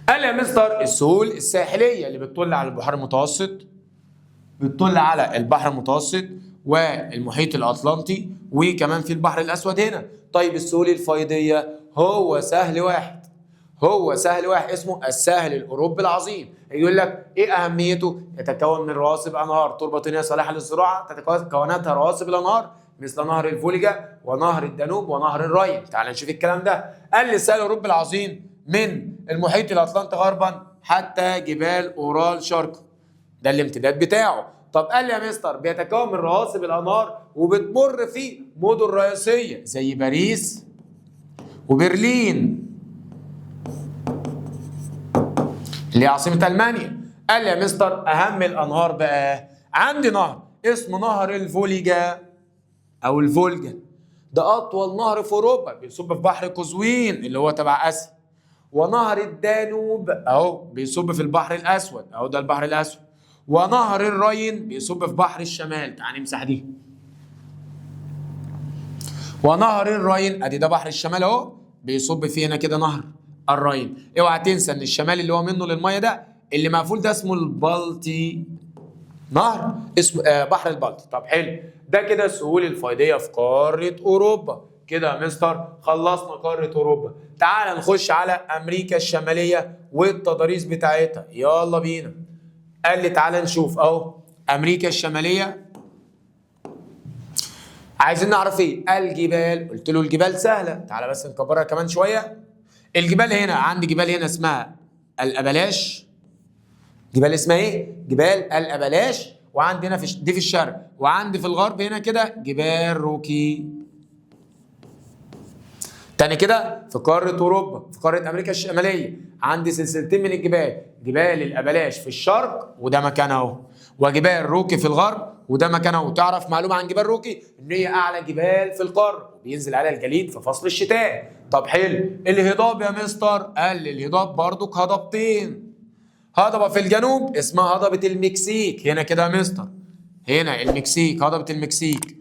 قال لي يا مستر السهول الساحليه اللي بتطل على البحر المتوسط، بتطل على البحر المتوسط والمحيط الاطلنطي، وكمان في البحر الاسود هنا. طيب السهول الفيضيه هو سهل واحد، هو سهل واحد اسمه الساحل الاوروبي العظيم. يقول لك ايه اهميته؟ يتكون من رواسب انهار تربطينيه صالحه للزراعه، تتكوناتها رواسب الانهار مثل نهر الفولجا ونهر الدانوب ونهر الراين. تعال نشوف الكلام ده. قال لي الساحل الاوروبي العظيم من المحيط الاطلنطي غربا حتى جبال اورال شرقا، ده الامتداد بتاعه. طب قال لي يا مستر بيتكون من رواسب الانهار وبتمر في مدن رئيسيه زي باريس وبرلين اللي هي عاصمه المانيا. قال لي يا مستر اهم الانهار بقى، عندي نهر اسمه نهر الفولجا او الفولجا، ده اطول نهر في اوروبا بيصب في بحر قزوين اللي هو تبع اسيا. ونهر الدانوب اهو بيصب في البحر الاسود اهو ده البحر الاسود. ونهر الراين بيصب في بحر الشمال، تعالى نمسح دي. ونهر الراين ادي ده بحر الشمال اهو بيصب فيه هنا كده نهر الراين. اوعى تنسى ان الشمال اللي هو منه للميه ده اللي مقفول ده اسمه البلطي، نهر اسمه بحر البلطي. طب حلو. ده كده السهول الفيضيه في قاره اوروبا. كده يا مستر خلصنا قاره اوروبا. تعال نخش على امريكا الشماليه والتضاريس بتاعتها. يلا بينا. قال لي تعال نشوف اهو امريكا الشماليه. عايزين نعرف ايه؟ الجبال. قلت له الجبال سهله، تعال بس نكبرها كمان شويه. الجبال هنا عندي جبال هنا اسمها الابلاش، جبال اسمها ايه؟ جبال الابلاش. وعندي هنا دي في الشرق، وعندي في الغرب هنا كده جبال روكي. تاني كده في قاره اوروبا في قاره امريكا الشماليه عندي سلسلتين من الجبال، جبال الابلاش في الشرق وده مكانها اهو، وجبال روكي في الغرب وده مكانها اهو. تعرف معلومه عن جبال روكي؟ ان هي اعلى جبال في القاره وبينزل عليها الجليد في فصل الشتاء. طب حلو. الهضاب يا مستر، قال لي الهضاب برضك هضبتين، هضبه في الجنوب اسمها هضبه المكسيك هنا كده يا مستر، هنا المكسيك هضبه المكسيك.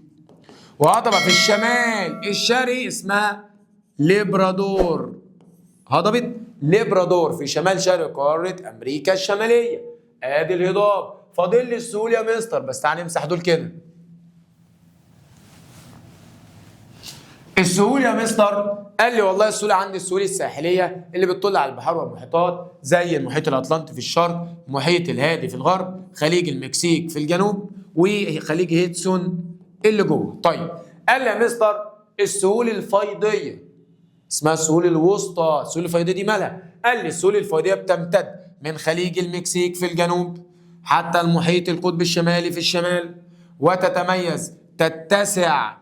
وهضبه في الشمال الشرقي اسمها ليبرادور، هضبه ليبرادور في شمال شرق قاره امريكا الشماليه. ادي الهضاب. فاضل لي السهول يا مستر، بس تعالى نمسح دول كده. السهول يا مستر، قال لي والله السهول عندي السهول الساحليه اللي بتطل على البحار والمحيطات زي المحيط الاطلنطي في الشرق، المحيط الهادي في الغرب، خليج المكسيك في الجنوب، وخليج هيدسون اللي جوه. طيب قال لي يا مستر السهول الفيضيه اسمها السهول الوسطى، السهول الفيضيه دي مالها؟ قال لي السهول الفيضيه بتمتد من خليج المكسيك في الجنوب حتى المحيط القطب الشمالي في الشمال، وتتميز تتسع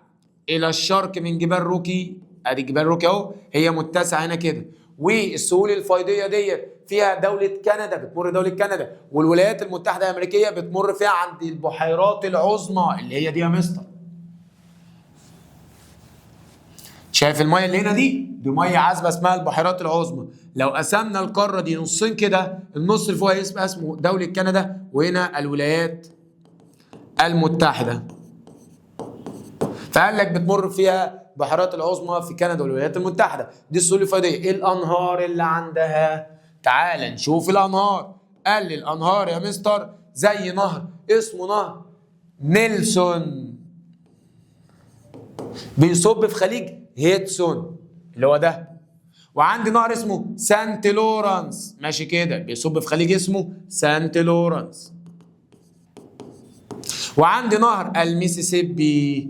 الى الشرق من جبال روكي، ادي جبال روكي اهو هي متسعه هنا كده. والسهول الفيضيه دي فيها دوله كندا، بتمر دوله كندا والولايات المتحده الامريكيه بتمر فيها عند البحيرات العظمى اللي هي دي يا مستر. شايف الميه اللي هنا دي ميه عذبه اسمها البحيرات العظمى. لو قسمنا القاره دي نصين كده، النص اللي فوق اسمه دوله كندا، وهنا الولايات المتحده. فقال لك بتمر فيها بحيرات العظمى في كندا والولايات المتحده، دي السهول الفيضيه. ايه الانهار اللي عندها؟ تعال نشوف الانهار. قال لي الانهار يا مستر زي نهر اسمه نهر نيلسون بيصب في خليج هيدسون اللي هو ده، وعندي نهر اسمه سانت لورانس ماشي كده بيصب في خليج اسمه سانت لورانس، وعندي نهر الميسيسيبي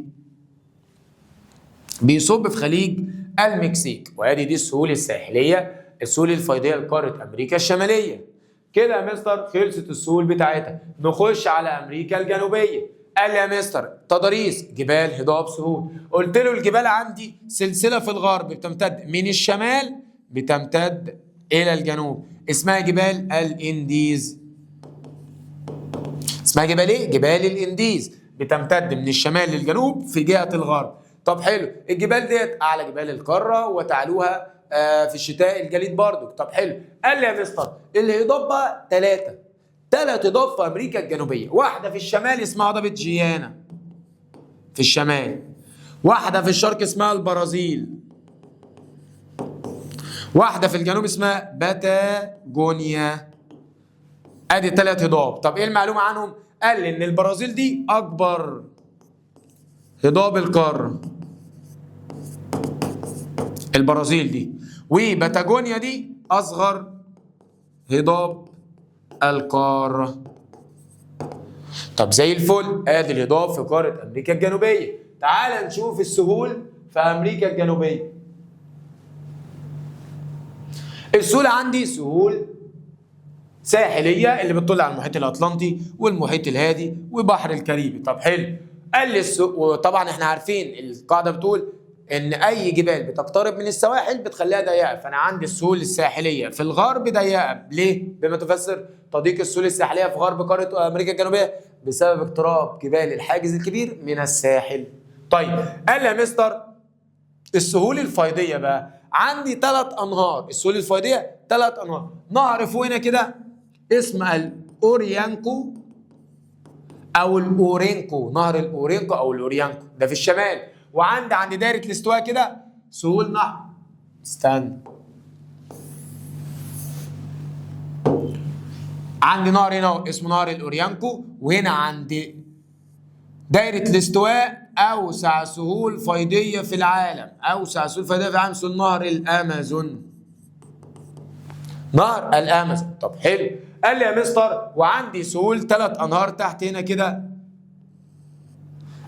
بيصب في خليج المكسيك. وادي دي السهول الساحليه، السهول الفيضيه لقاره امريكا الشماليه. كده يا مستر خلصت السهول بتاعتها. نخش على امريكا الجنوبيه. قال لي يا مستر تضاريس جبال هضاب سهول. قلت له الجبال عندي سلسله في الغرب بتمتد من الشمال بتمتد الى الجنوب، اسمها جبال الانديز. اسمها جبال ايه؟ جبال الانديز، بتمتد من الشمال للجنوب في جهه الغرب. طب حلو، الجبال ديت اعلى جبال القاره وتعلوها في الشتاء الجليد برضو. طب حلو، قال لي يا مستر الهضاب بقى ثلاث هضاب في امريكا الجنوبيه، واحده في الشمال اسمها هضبه جيانا في الشمال، واحده في الشرق اسمها البرازيل، واحده في الجنوب اسمها باتاجونيا. ادي 3 هضاب. طب ايه المعلومه عنهم؟ قال لي ان البرازيل دي اكبر هضاب القاره، البرازيل دي، وباتاجونيا دي اصغر هضاب القاره. طب زي الفل، ادي الهضاب في قاره امريكا الجنوبيه. تعال نشوف السهول في امريكا الجنوبيه. السهول عندي سهول ساحليه اللي بتطل على المحيط الاطلنطي والمحيط الهادي وبحر الكاريبي. طب حلو، قال لي وطبعا احنا عارفين القاعده بتقول ان اي جبال بتقترب من السواحل بتخليها ضيقه، فانا عندي السهول الساحليه في الغرب ضيقه. ليه؟ بما تفسر تضييق السهول الساحليه في غرب قاره امريكا الجنوبيه بسبب اقتراب جبال الحاجز الكبير من الساحل. طيب قال لي يا مستر السهول الفيضيه بقى عندي 3 انهار. السهول الفيضيه 3 انهار. نهر فوقنا كده اسمه الاوريانكو او الاورينكو، نهر الاورينكو او الاوريانكو ده في الشمال. وعند دايره الاستواء كده سهول نهر، استنى، عندي نهر هنا اسمه نهر الاوريانكو، وهنا عند دايره الاستواء اوسع سهول فيضيه في العالم، اوسع سهول فيضيه في العالم اسمه نهر الامازون، نهر الامازون. طب حلو، قال لي يا مستر وعندي سهول 3 انهار تحت هنا كده.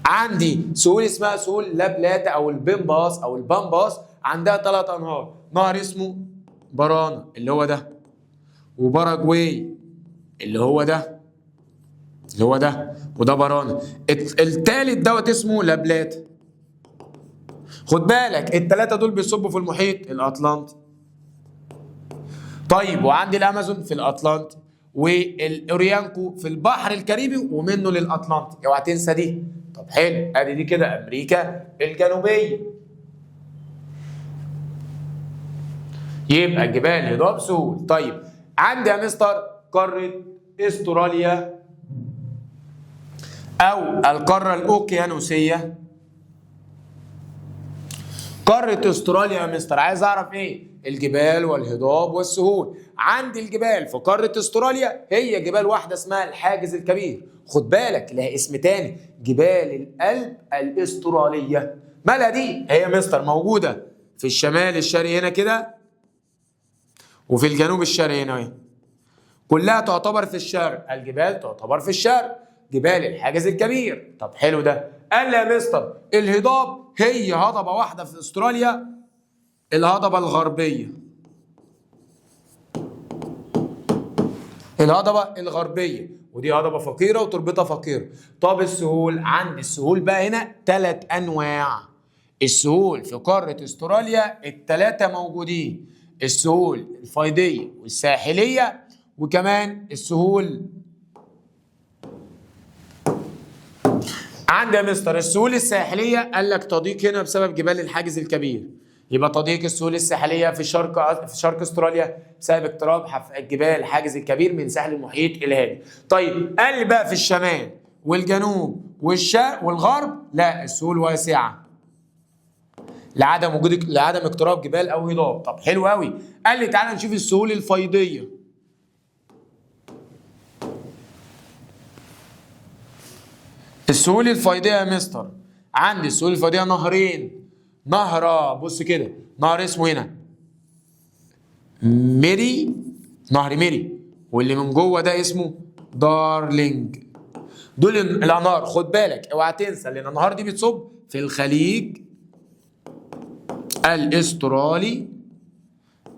عندي سهول اسمها سهول لابلاتا او البنباس او البامباس، عندها 3 انهار. نهر اسمه بارانا اللي هو ده، وباراجواي اللي هو ده وده بارانا. التالت دوت اسمه لابلاتا. خد بالك ال3 دول بيصبوا في المحيط الاطلنطي. طيب وعندي الامازون في الاطلنطي، والاوريانكو في البحر الكاريبي ومنه للاطلنطي، اوعى تنسى دي. طب حلو، ادي دي كده امريكا الجنوبيه. يبقى جبال هضاب سهول. طيب عندي يا مستر قاره استراليا او القاره الاوقيانوسيه. قاره استراليا يا مستر عايز اعرف ايه؟ الجبال والهضاب والسهول. عندي الجبال في قاره استراليا هي جبال واحده اسمها الحاجز الكبير. خد بالك لها اسم تاني، جبال الألب الاستراليه. مالها دي؟ هي مستر موجوده في الشمال الشرقي هنا كده، وفي الجنوب الشرقي هنا اهي. كلها تعتبر في الشرق، الجبال تعتبر في الشرق، جبال الحاجز الكبير. طب حلو ده. قال لي يا مستر الهضاب هي هضبه واحده في استراليا، الهضبه الغربيه. الهضبه الغربيه، ودي هضبه فقيره وتربتها فقيره. طب السهول، عندي السهول بقى هنا 3 انواع. السهول في قاره استراليا الثلاثه موجودين، السهول الفيضيه والساحليه، وكمان السهول. عندي يا مستر السهول الساحليه قال لك تضيق هنا بسبب جبال الحاجز الكبير، يبقى تضييق السهول الساحليه في شرق استراليا بسبب اقتراب جبال الحاجز الكبير من ساحل المحيط الهادي. طيب قال لي بقى في الشمال والجنوب والشرق والغرب لا، السهول واسعه لعدم اقتراب جبال او هضاب. طب حلو قوي. قال لي تعالى نشوف السهول الفيضيه. السهول الفيضيه يا مستر، عندي السهول الفيضيه نهرين. نهر بص كده، نهر اسمه هنا ميري، نهر ميري، واللي من جوه ده اسمه دارلينج. دول الانهار، خد بالك اوعى تنسى لان الانهار دي بتصب في الخليج الاسترالي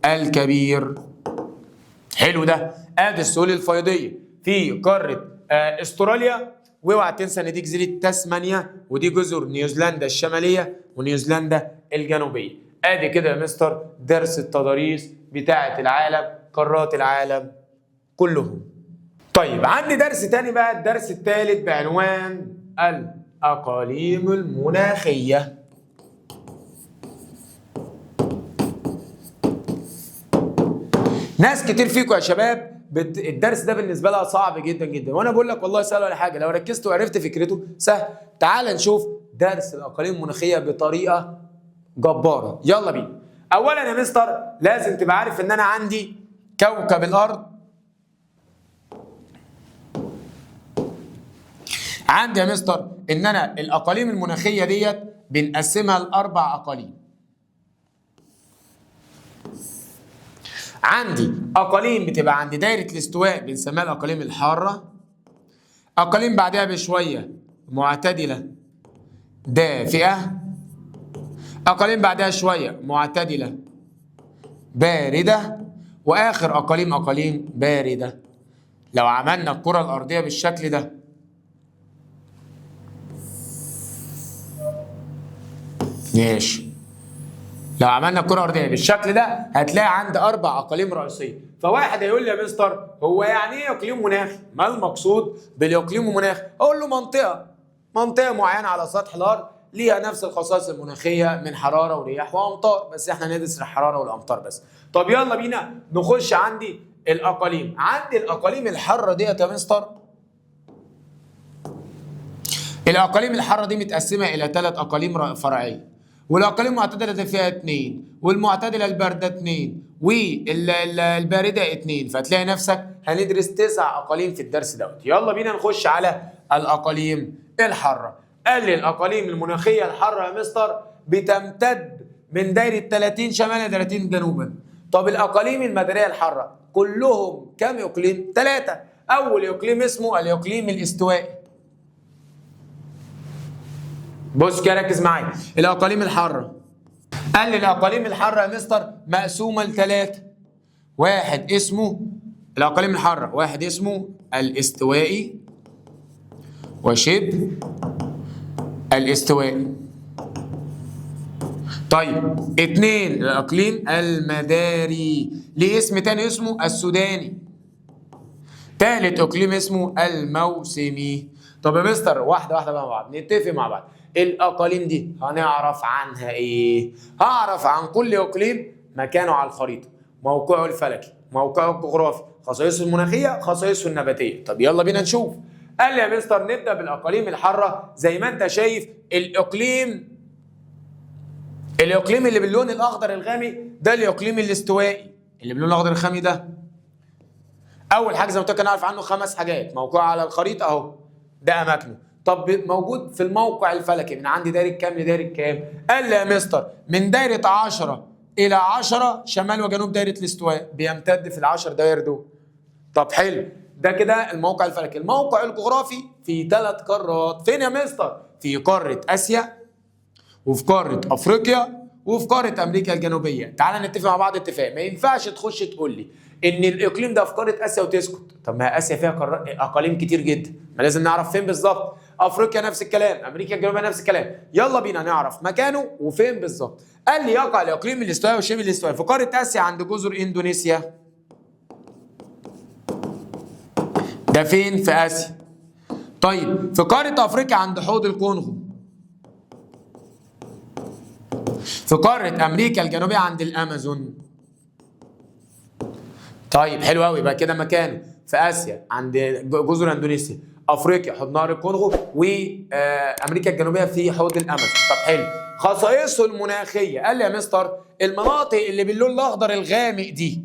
الكبير. حلو ده. ادي السهول الفيضيه في قاره استراليا، واوعى تنسى ان دي جزيره تسمانيا، ودي جزر نيوزيلندا الشماليه ونيوزيلندا الجنوبيه. ادي كده يا مستر درس التضاريس بتاعه العالم، قارات العالم كلهم. طيب عندي درس تاني بقى، الدرس الثالث بعنوان الاقاليم المناخيه. ناس كتير فيكم يا شباب الدرس ده بالنسبه لها صعب جدا جدا، وانا بقول لك والله سهل ولا حاجه لو ركزت وعرفت فكرته سهل. تعال نشوف درس الاقاليم المناخيه بطريقه جباره. يلا بينا. اولا يا مستر لازم تبقى عارف ان انا عندي كوكب الارض. عندي يا مستر ان انا الاقاليم المناخيه ديت بنقسمها لاربع اقاليم. عندي اقاليم بتبقى عند دايره الاستواء بنسميها الاقاليم الحاره. اقاليم بعدها بشويه معتدله دافئه. اقاليم بعدها شويه معتدله بارده. واخر اقاليم بارده. لو عملنا الكره الارضيه بالشكل ده ماشي، لو عملنا الكره الارضيه بالشكل ده هتلاقي عندي اربع اقاليم رئيسيه. فواحد هيقول لي يا مستر هو يعني ايه اقليم مناخي؟ ما المقصود بالاقليم المناخي؟ اقول له منطقه معينه على سطح الارض ليها نفس الخصائص المناخيه من حراره ورياح وامطار، بس احنا ندرس الحراره والامطار بس. طب يلا بينا نخش عندي الاقاليم. عندي الاقاليم الحاره ديت يا مستر، الاقاليم الحاره دي متقسمه الى 3 اقاليم فرعيه، والاقاليم المعتدله فيها 2، والمعتدله البارده 2، والبارده 2. فتلاقي نفسك هندرس 9 اقاليم في الدرس دوت. يلا بينا نخش على الاقاليم الحاره. قال لي الاقاليم المناخيه الحاره يا مستر بتمتد من دايره 30 شمالا 30 جنوبا. طب الاقاليم المداريه الحاره كلهم كم اقليم؟ 3. اول اقليم اسمه الاقليم الاستوائي. بص كده ركز معايا. الاقاليم الحاره، قال لي الاقاليم الحاره يا مستر مقسومه ل3. واحد اسمه الاقاليم الحاره، واحد اسمه الاستوائي وشبه الاستوائي. طيب 2 الاقليم المداري، ليه اسم تاني اسمه السوداني. 3 اقليم اسمه الموسمي. طب يا مستر واحده واحده مع بعض نتفق مع بعض. الاقاليم دي هنعرف عنها ايه؟ هعرف عن كل اقليم مكانه على الخريطه، موقعه الفلكي، موقعه الجغرافي، خصائصه المناخيه، خصائصه النباتيه. طب يلا بينا نشوف. قال لي يا مستر نبدا بالاقاليم الحاره. زي ما انت شايف الاقليم اللي باللون الاخضر الغامق ده الاقليم الاستوائي، اللي باللون الاخضر الغامق ده. اول حاجه زي ما قلت لك انا اعرف عنه 5 حاجات، موقعه على الخريطه اهو ده اماكنه. طب موجود في الموقع الفلكي من عندي دايره كام لدايره كام؟ قال لي يا مستر من دايره 10 الى 10 شمال وجنوب دايره الاستواء، بيمتد في ال10 داير دول. طب حلو، ده كده الموقع الفلكي. الموقع الجغرافي في 3 قارات. فين يا مستر؟ في قاره اسيا، وفي قاره افريقيا، وفي قاره امريكا الجنوبيه. تعال نتفق مع بعض اتفاق. ما ينفعش تخش تقول لي ان الاقليم ده في قاره اسيا وتسكت. طب ما اسيا فيها اقاليم كتير جدا، ما لازم نعرف فين بالظبط. افريقيا نفس الكلام، امريكا الجنوبيه نفس الكلام. يلا بينا نعرف مكانه وفين بالظبط. قال لي يقع الاقليم الاستوائي وشبه الاستوائي في قاره اسيا عند جزر اندونيسيا. ده فين؟ في اسيا. طيب في قاره افريقيا عند حوض الكونغو. في قاره امريكا الجنوبيه عند الامازون. طيب حلو قوي، يبقى كده مكانه في اسيا عند جزر اندونيسيا، افريقيا حوض نهر الكونغو، وامريكا الجنوبيه في حوض الامازون. طب حلو، خصائصه المناخيه. قال لي يا مستر المناطق اللي باللون الاخضر الغامق دي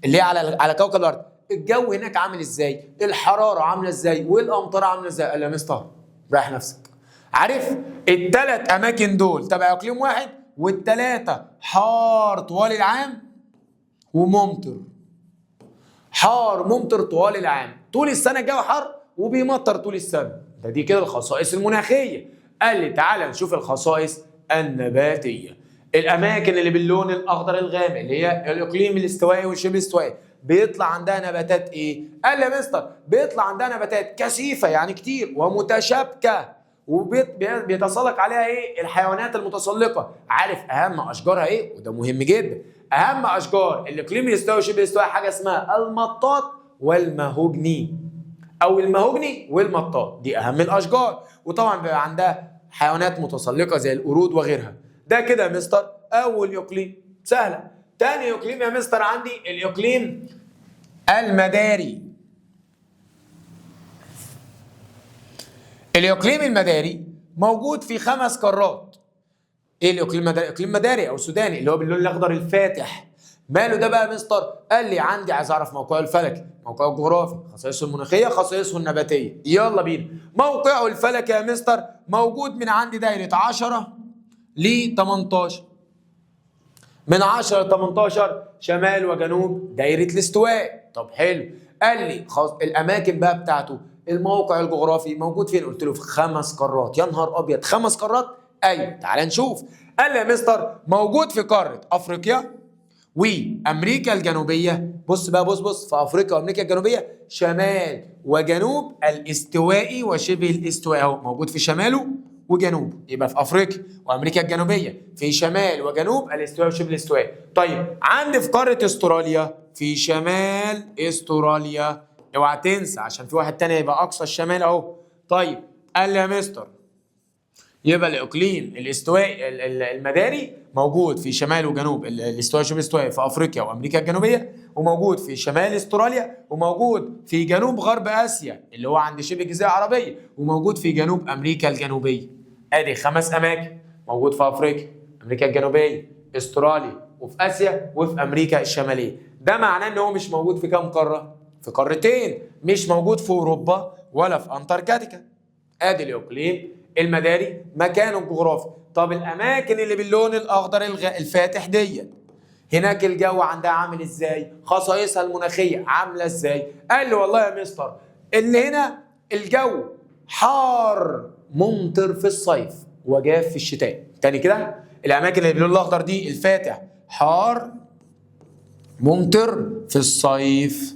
اللي هي على كوكب الارض، الجو هناك عامل ازاي؟ الحراره عامله ازاي؟ والامطار عامله ازاي؟ قال لي يا مستر رايح نفسك. عارف ال3 اماكن دول تبع اقليم واحد، وال3 حار طوال العام وممطر. حار ممطر طوال العام، طول السنه الجو حر وبيمطر طول السنه. دي كده الخصائص المناخيه. قال لي تعالى نشوف الخصائص النباتيه. الاماكن اللي باللون الاخضر الغامق اللي هي الاقليم الاستوائي والشبه الاستوائي بيطلع عندها نباتات ايه؟ قال لي يا مستر بيطلع عندها نباتات كثيفه يعني كتير ومتشابكه، وبيتسلق عليها ايه؟ الحيوانات المتسلقه. عارف اهم اشجارها ايه؟ وده مهم جدا. اهم اشجار الاقليم الاستوائي وشبه الاستوائي حاجه اسمها المطاط والمهوجني، او المهوجني والمطاط، دي اهم الاشجار. وطبعا بيبقى عندها حيوانات متسلقه زي القرود وغيرها. ده كده يا مستر اول اقليم، سهله. تاني اقليم يا مستر عندي الاقليم المداري. الاقليم المداري موجود في 5 قارات. ايه الاقليم المداري؟ اقليم مداري او سوداني اللي هو باللون الاخضر الفاتح. ماله ده بقى يا مستر؟ قال لي عندي عايز اعرف موقعه الفلكي، موقعه الجغرافي، خصائصه المناخيه، خصائصه النباتيه. يلا بينا. موقعه الفلكي يا مستر موجود من عندي دايره 10 ل 18. من 10 ل 18 شمال وجنوب دايره الاستواء. طب حلو. قال لي الاماكن بقى بتاعته، الموقع الجغرافي موجود فين؟ قلت له في 5 قارات. يا نهار ابيض، 5 قارات؟ ايوه تعال نشوف. قال لي يا مستر موجود في قاره افريقيا وامريكا الجنوبيه. بص بقى، بص في افريقيا وامريكا الجنوبيه شمال وجنوب الاستوائي وشبه الاستوائي، اهو موجود في شماله وجنوبه. يبقى في افريقيا وامريكا الجنوبيه في شمال وجنوب الاستوائي وشبه الاستوائي. طيب عندي في قاره استراليا في شمال استراليا، اوعى تنسى عشان في واحد تاني يبقى اقصى الشمال اهو. طيب قال لي يا مستر يبقى الاقليم الاستوائي المداري موجود في شمال وجنوب الاستواء شبه الاستوائي في افريقيا وامريكا الجنوبيه، وموجود في شمال استراليا، وموجود في جنوب غرب اسيا اللي هو عند شبه الجزيره العربيه، وموجود في جنوب امريكا الجنوبيه. ادي 5 اماكن، موجود في افريقيا، امريكا الجنوبيه، استراليا، وفي اسيا، وفي امريكا الشماليه. ده معناه ان هو مش موجود في كام قاره؟ في قارتين، مش موجود في اوروبا ولا في انتاركتيكا. ادي الاقليم المداري مكانه الجغرافي. طب الاماكن اللي باللون الاخضر الفاتح ديت هناك الجو عندها عامل ازاي؟ خصائصها المناخيه عامله ازاي؟ قال لي والله يا مستر اللي هنا الجو حار ممطر في الصيف وجاف في الشتاء. تاني كده، الاماكن اللي باللون الاخضر دي الفاتح حار ممطر في الصيف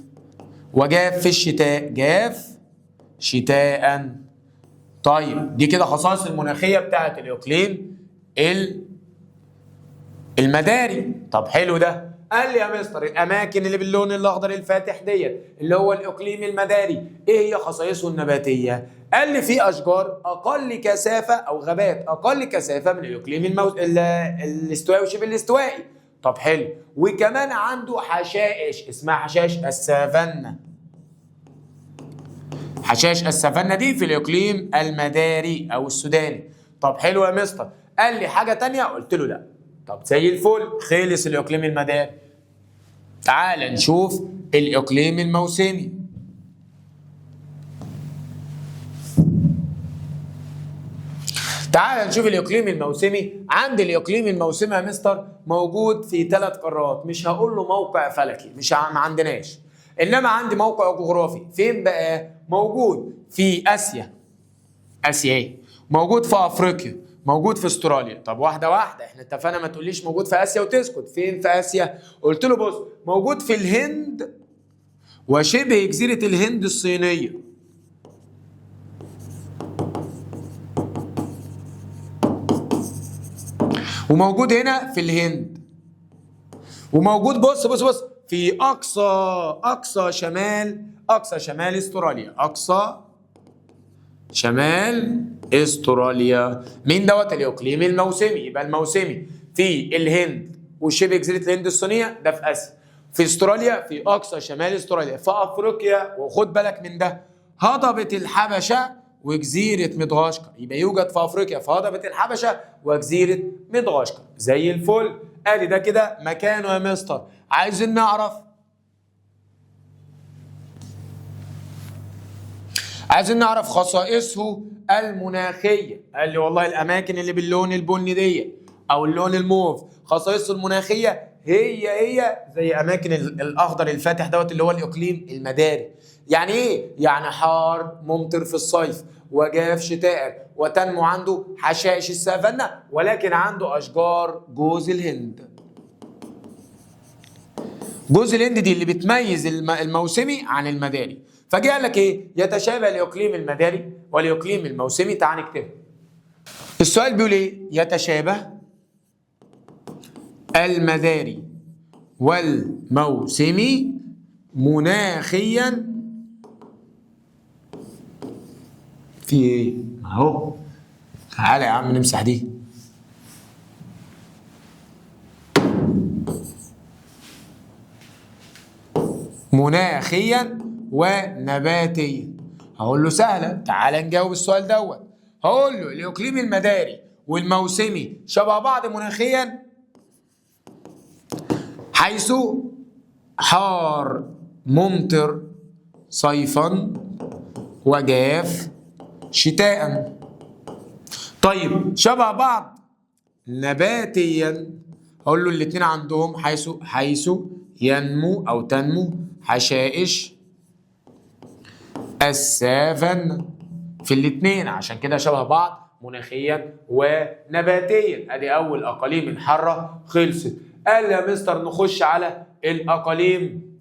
وجاف في الشتاء، جاف شتاء. طيب دي كده خصائص المناخيه بتاعت الاقليم المداري. طب حلو ده. قال لي يا مستر الاماكن اللي باللون الاخضر الفاتح ديت اللي هو الاقليم المداري ايه هي خصائصه النباتيه؟ قال لي في اشجار اقل كثافه او غابات اقل كثافه من الاقليم الاستوائي وشبه الاستوائي. طب حلو. وكمان عنده حشائش اسمها حشائش السافانا. حشائش السافانا دي في الاقليم المداري او السوداني. طب حلو يا مستر. قال لي حاجه تانية، قلت له لا. طب زي الفل، خلص الاقليم المداري. تعال نشوف الاقليم الموسمي. تعال نشوف الاقليم الموسمي. عندي الاقليم الموسمي يا مستر موجود في 3 قارات، مش هقول له موقع فلكي، ما عندناش، انما عندي موقع جغرافي. فين بقى؟ موجود في اسيا، اسيا ايه؟ موجود في افريقيا، موجود في استراليا. طب واحده واحده، احنا اتفقنا ما تقوليش موجود في اسيا وتسكت. فين في اسيا؟ قلت له بص، موجود في الهند وشبه جزيره الهند الصينيه، وموجود هنا في الهند، وموجود بص في اقصى شمال استراليا، اقصى شمال استراليا. مين دوت؟ الاقليم الموسمي. يبقى الموسمي في الهند وشبه جزيره الهند الصينيه، ده في اسيا. في استراليا في اقصى شمال استراليا. في افريقيا، وخد بالك من ده، هضبه الحبشه وجزيره مدغشقر. يبقى يوجد في افريقيا في هضبه الحبشه وجزيره مدغشقر. زي الفل. ادي ده كده مكانه يا مستر. عايزين نعرف خصائصه المناخيه. قال لي والله الاماكن اللي باللون البني دي او اللون الموف، خصائصه المناخيه هي زي اماكن الاخضر الفاتح دوت اللي هو الاقليم المداري. يعني ايه؟ يعني حار ممطر في الصيف وجاف شتاء، وتنمو عنده حشائش السافانا، ولكن عنده اشجار جوز الهند. جوز الهند دي اللي بتميز الموسمي عن المداري. فجاء قال لك ايه؟ يتشابه الاقليم المداري والاقليم الموسمي. تعال نكتبه. السؤال بيقول ايه؟ يتشابه المداري والموسمي مناخيا في ايه؟ اهو. تعالى يا عم نمسح دي. مناخيا ونباتيا. هقول له سهله، تعالى نجاوب السؤال دوت. هقول له الاقليم المداري والموسمي شبه بعض مناخيا، حيث حار ممطر صيفا وجاف شتاء. طيب شبه بعض نباتيا، هقول له الاثنين عندهم حيث ينمو او تنمو حشائش السافن في الاثنين، عشان كده شبه بعض مناخيا ونباتيا. ادي اول اقاليم الحاره خلصت. قال يا مستر نخش على الاقاليم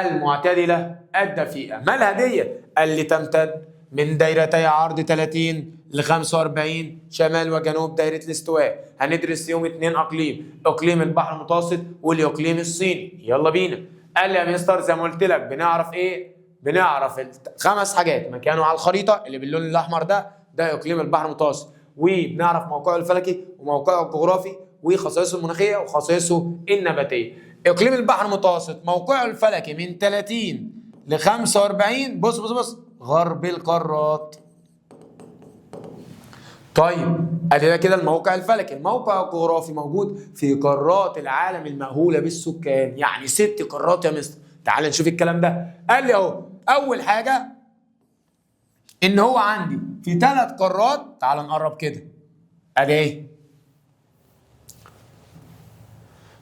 المعتدله الدفيئه. مالها دي؟ قال لي تمتد من دايرتي عرض 30 ل 45 شمال وجنوب دايره الاستواء. هندرس يوم 2 اقليم، اقليم البحر المتوسط والاقليم الصيني. يلا بينا. قال لي يا مستر زي ما قلت لك بنعرف ايه؟ بنعرف 5 حاجات: مكانه على الخريطه اللي باللون الاحمر ده اقليم البحر المتوسط، وبنعرف موقعه الفلكي وموقعه الجغرافي وخصائصه المناخيه وخصائصه النباتيه. اقليم البحر المتوسط موقعه الفلكي من 30 ل 45، بص غرب القارات. طيب ادي ده كده الموقع الفلكي. الموقع الجغرافي موجود في قارات العالم المأهوله بالسكان، يعني 6 قارات يا مستر. تعال نشوف الكلام ده. قال لي اهو اول حاجه ان هو عندي في 3 قارات. تعال نقرب كده. ادي ايه؟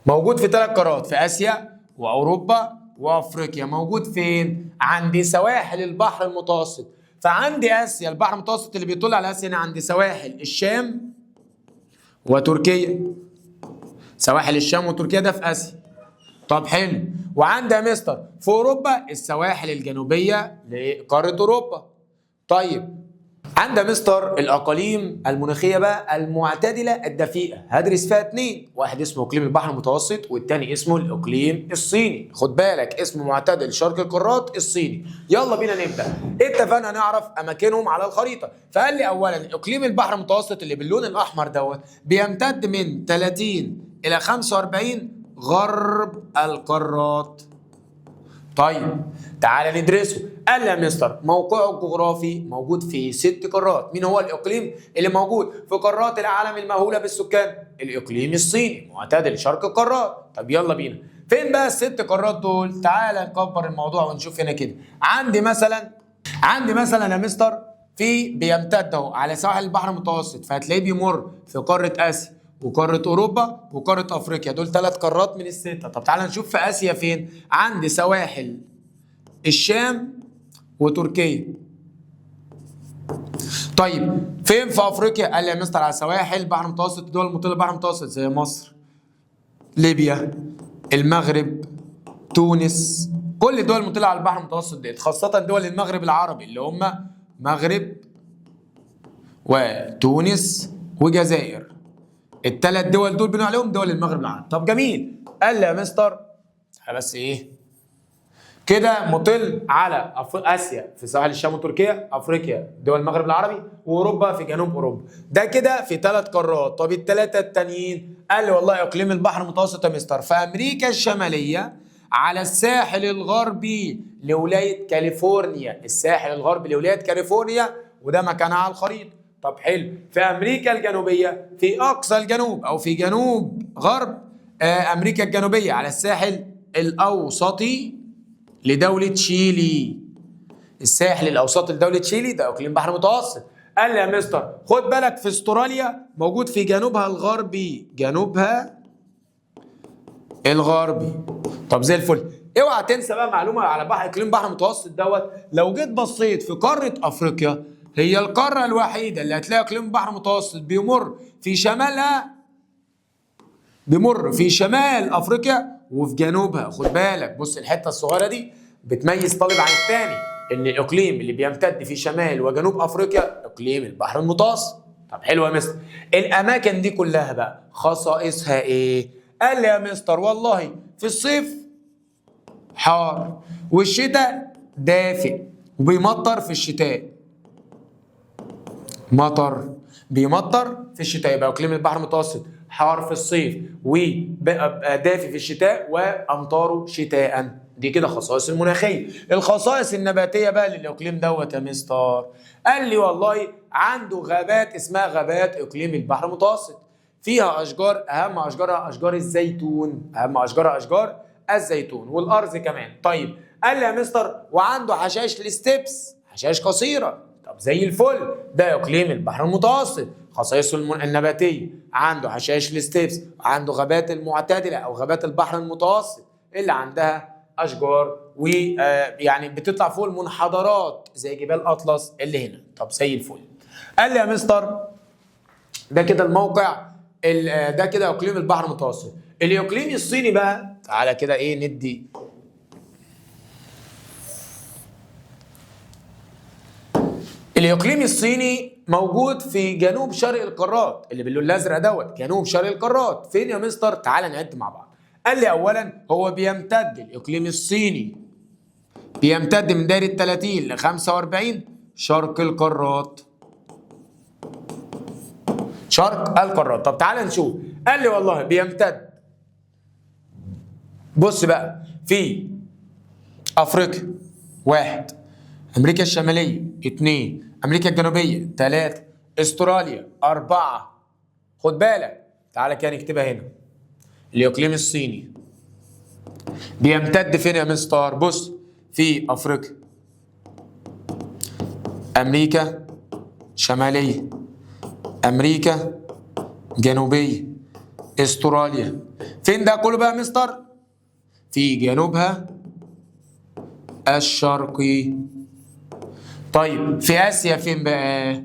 موجود في 3 قارات، في اسيا واوروبا وافريقيا. موجود فين؟ عندي سواحل البحر المتوسط. فعندي اسيا، البحر المتوسط اللي بيطل على اسيا هنا عندي سواحل الشام وتركيا. سواحل الشام وتركيا ده في اسيا. طب حلو. وعندي يا مستر في اوروبا السواحل الجنوبيه لقاره اوروبا. طيب عندي يا مستر الاقاليم المناخيه بقى المعتدله الدفيئه، هدرس فيها 2، واحد اسمه اقليم البحر المتوسط والتاني اسمه الاقليم الصيني. خد بالك اسمه معتدل شرق القارات الصيني. يلا بينا نبدا. اتفقنا نعرف اماكنهم على الخريطه. فقال لي اولا اقليم البحر المتوسط اللي باللون الاحمر دوت بيمتد من 30 الى 45 غرب القارات. طيب تعالى ندرسه. قال لي يا مستر موقعه الجغرافي موجود في 6 قارات. مين هو الاقليم اللي موجود في قارات العالم المأهوله بالسكان؟ الاقليم الصيني معتدل شرق القارات. طب يلا بينا. فين بقى ال6 قارات دول؟ تعالى نكبر الموضوع ونشوف هنا كده. عندي مثلا يا مستر بيمتد اهو على ساحل البحر المتوسط، فهتلاقيه بيمر في قاره اسيا وقاره اوروبا وقاره افريقيا، دول 3 قارات من ال6. طب تعالى نشوف في اسيا فين. عند سواحل الشام وتركيا. طيب فين في افريقيا؟ قال لي يا مستر على سواحل البحر المتوسط، دول مطل البحر المتوسط زي مصر، ليبيا، المغرب، تونس، كل دول مطلة على البحر المتوسط ديت، خاصة دول المغرب العربي اللي هم مغرب وتونس وجزائر. ال3 دول دول بنقول عليهم دول المغرب العربي. طب جميل. قال لي يا مستر بس ايه كده مطل على اسيا في ساحل الشام وتركيا، افريقيا دول المغرب العربي، واوروبا في جنوب اوروبا. ده كده في 3 قارات. طب ال3 التانيين؟ قال لي والله اقليم البحر المتوسط يا مستر في امريكا الشماليه على الساحل الغربي لولايه كاليفورنيا، الساحل الغربي لولايه كاليفورنيا وده مكانها على الخريطه. طب حلو. في امريكا الجنوبيه في اقصى الجنوب او في جنوب غرب امريكا الجنوبيه على الساحل الاوسطي لدولة تشيلي، الساحل الأوسطي لدولة تشيلي ده إقليم بحر متوسط. قال لي يا مستر خد بالك في استراليا موجود في جنوبها الغربي، جنوبها الغربي. طب زي الفل. اوعى تنسى بقى معلومة على إقليم بحر متوسط دوت، لو جيت بصيت في قارة أفريقيا هي القارة الوحيدة اللي هتلاقي إقليم بحر متوسط بيمر في شمالها، بيمر في شمال افريقيا وفي جنوبها. خد بالك بص الحته الصغيره دي بتميز طالب عن الثاني، ان الاقليم اللي بيمتد في شمال وجنوب افريقيا اقليم البحر المتوسط. طب حلو يا مستر. الاماكن دي كلها بقى خصائصها ايه؟ قال لي يا مستر والله في الصيف حار والشتاء دافئ وبيمطر في الشتاء، بيمطر في الشتاء. يبقى اقليم البحر المتوسط حار في الصيف ودافي في الشتاء وامطاره شتاء. دي كده خصائص المناخيه. الخصائص النباتيه بقى للاقليم دوت يا مستر، قال لي والله عنده غابات اسمها غابات اقليم البحر المتوسط، فيها اشجار اهم اشجارها اشجار الزيتون، اهم اشجارها اشجار الزيتون والارز كمان. طيب قال لي يا مستر وعنده حشائش الستبس، حشائش قصيره. طب زي الفل. ده اقليم البحر المتوسط. خصائصه النباتيه عنده حشائش الستبس، عنده غابات المعتدله او غابات البحر المتوسط اللي عندها اشجار ويعني بتطلع فوق المنحدرات زي جبال اطلس اللي هنا. طب زي الفل. قال لي يا مستر ده كده الموقع ده كده اقليم البحر المتوسط. الاقليم الصيني بقى تعالى كده ايه ندي الاقليم الصيني موجود في جنوب شرق القارات اللي باللون الازرق دوت، جنوب شرق القارات. فين يا مستر؟ تعالى نعد مع بعض. قال لي اولا هو بيمتد الاقليم الصيني بيمتد من دايره 30 ل 45 شرق القارات، شرق القارات. طب تعالى نشوف. قال لي والله بيمتد، بص بقى، في افريقيا 1، امريكا الشماليه 2، امريكا الجنوبيه 3، استراليا 4. خد بالك تعالى كده نكتبها هنا. الاقليم الصيني بيمتد فين يا مستر؟ بص في افريقيا، امريكا شماليه، امريكا جنوبيه، استراليا. فين ده كله بقى يا مستر؟ في جنوبها الشرقي. طيب في اسيا فين بقى؟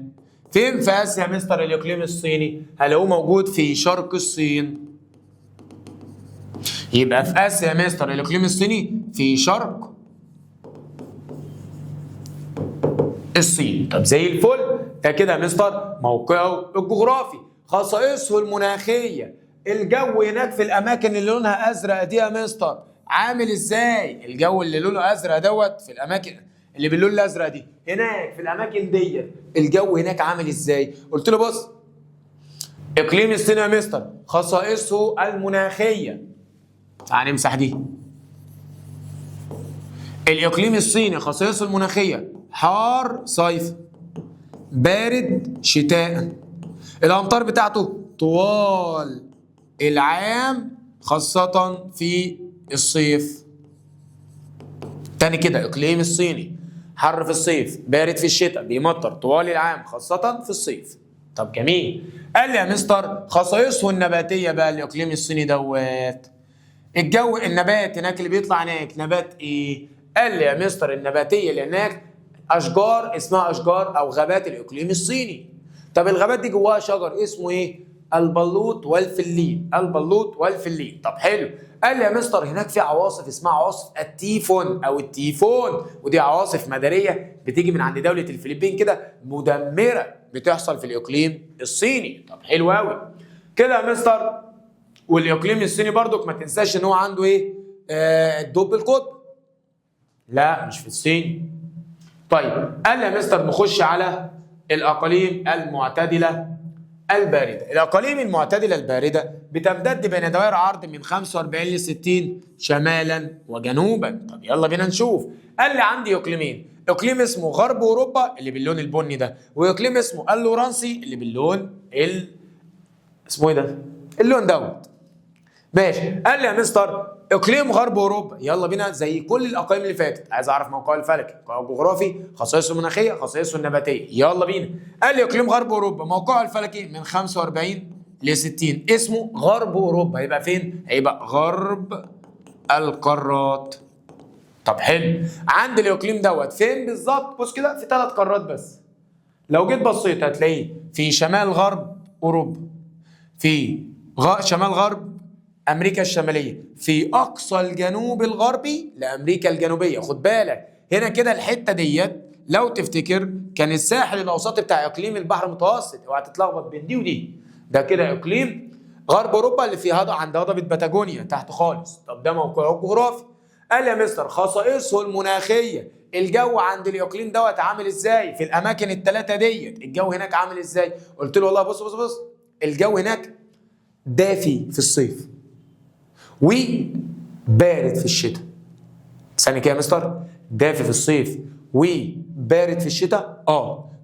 فين في اسيا يا مستر الاقليم الصيني؟ هلاقوه موجود في شرق الصين. يبقى في اسيا يا مستر الاقليم الصيني في شرق الصين. طب زي الفل. ده كده يا مستر موقعه الجغرافي. خصائصه المناخيه، الجو هناك في الاماكن اللي لونها ازرق دي يا مستر عامل ازاي؟ الجو اللي لونه ازرق دوت في الاماكن اللي باللون الازرق دي هناك في الاماكن دي الجو هناك عامل ازاي؟ قلت له بص اقليم الصين يا مستر خصائصه المناخيه، تعال نمسح دي. الاقليم الصيني خصائصه المناخيه حار صيف، بارد شتاء، الامطار بتاعته طوال العام خاصه في الصيف. تاني كده اقليم الصيني حر في الصيف، بارد في الشتاء، بيمطر طوال العام خاصة في الصيف. طب جميل. قال لي يا مستر خصائصه النباتية بقى الإقليم الصيني دوت. الجو النبات هناك اللي بيطلع هناك نبات إيه؟ قال لي يا مستر النباتية اللي هناك أشجار اسمها أشجار أو غابات الإقليم الصيني. طب الغابات دي جواها شجر اسمه إيه؟ البلوط والفلين، البلوط والفلين. طب حلو. قال لي يا مستر هناك في عواصف اسمها عواصف التيفون او التيفون، ودي عواصف مداريه بتيجي من عند دوله الفلبين كده مدمره بتحصل في الاقليم الصيني. طب حلو قوي كده يا مستر. والاقليم الصيني برضك ما تنساش ان هو عنده ايه؟ الدب القطبي. لا مش في الصين. طيب قال لي يا مستر نخش على الاقاليم المعتدله الباردة. الأقاليم المعتدلة الباردة بتمتد بين دوائر عرض من 45 ل 60 شمالا وجنوبا. طب يلا بينا نشوف. قال لي عندي إقليمين، إقليم اسمه غرب أوروبا اللي باللون البني ده، وإقليم اسمه اللورانسي اللي باللون اسمه إيه ده؟ اللون دوت. ماشي. قال لي يا مستر اقليم غرب اوروبا، يلا بينا زي كل الاقاليم اللي فاتت، عايز اعرف موقعه الفلكي، موقعه الجغرافي، خصائصه المناخيه، خصائصه النباتيه، يلا بينا. قال لي اقليم غرب اوروبا موقعه الفلكي من 45 ل 60، اسمه غرب اوروبا، هيبقى فين؟ هيبقى غرب القارات. طب حلو. عند الاقليم دوت فين بالظبط؟ بص كده في 3 قارات بس. لو جيت بصيت هتلاقيه في شمال غرب اوروبا، في شمال غرب امريكا الشماليه، في اقصى الجنوب الغربي لامريكا الجنوبيه. خد بالك هنا كده الحته ديت لو تفتكر كان الساحل الاوسطي بتاع اقليم البحر المتوسط، اوعى تتلخبط بين دي ودي. ده كده اقليم غرب اوروبا اللي في عند هضبه باتاجونيا تحت خالص. طب ده موقعه الجغرافي. قال يا مستر خصائصه المناخيه، الجو عند الاقليم دوت عامل ازاي؟ في الاماكن ال3 ديت الجو هناك عامل ازاي؟ قلت له والله بص بص بص، الجو هناك دافي في الصيف وبارد في الشتاء. ثاني كده يا مستر، دافي في الصيف وبارد في الشتاء.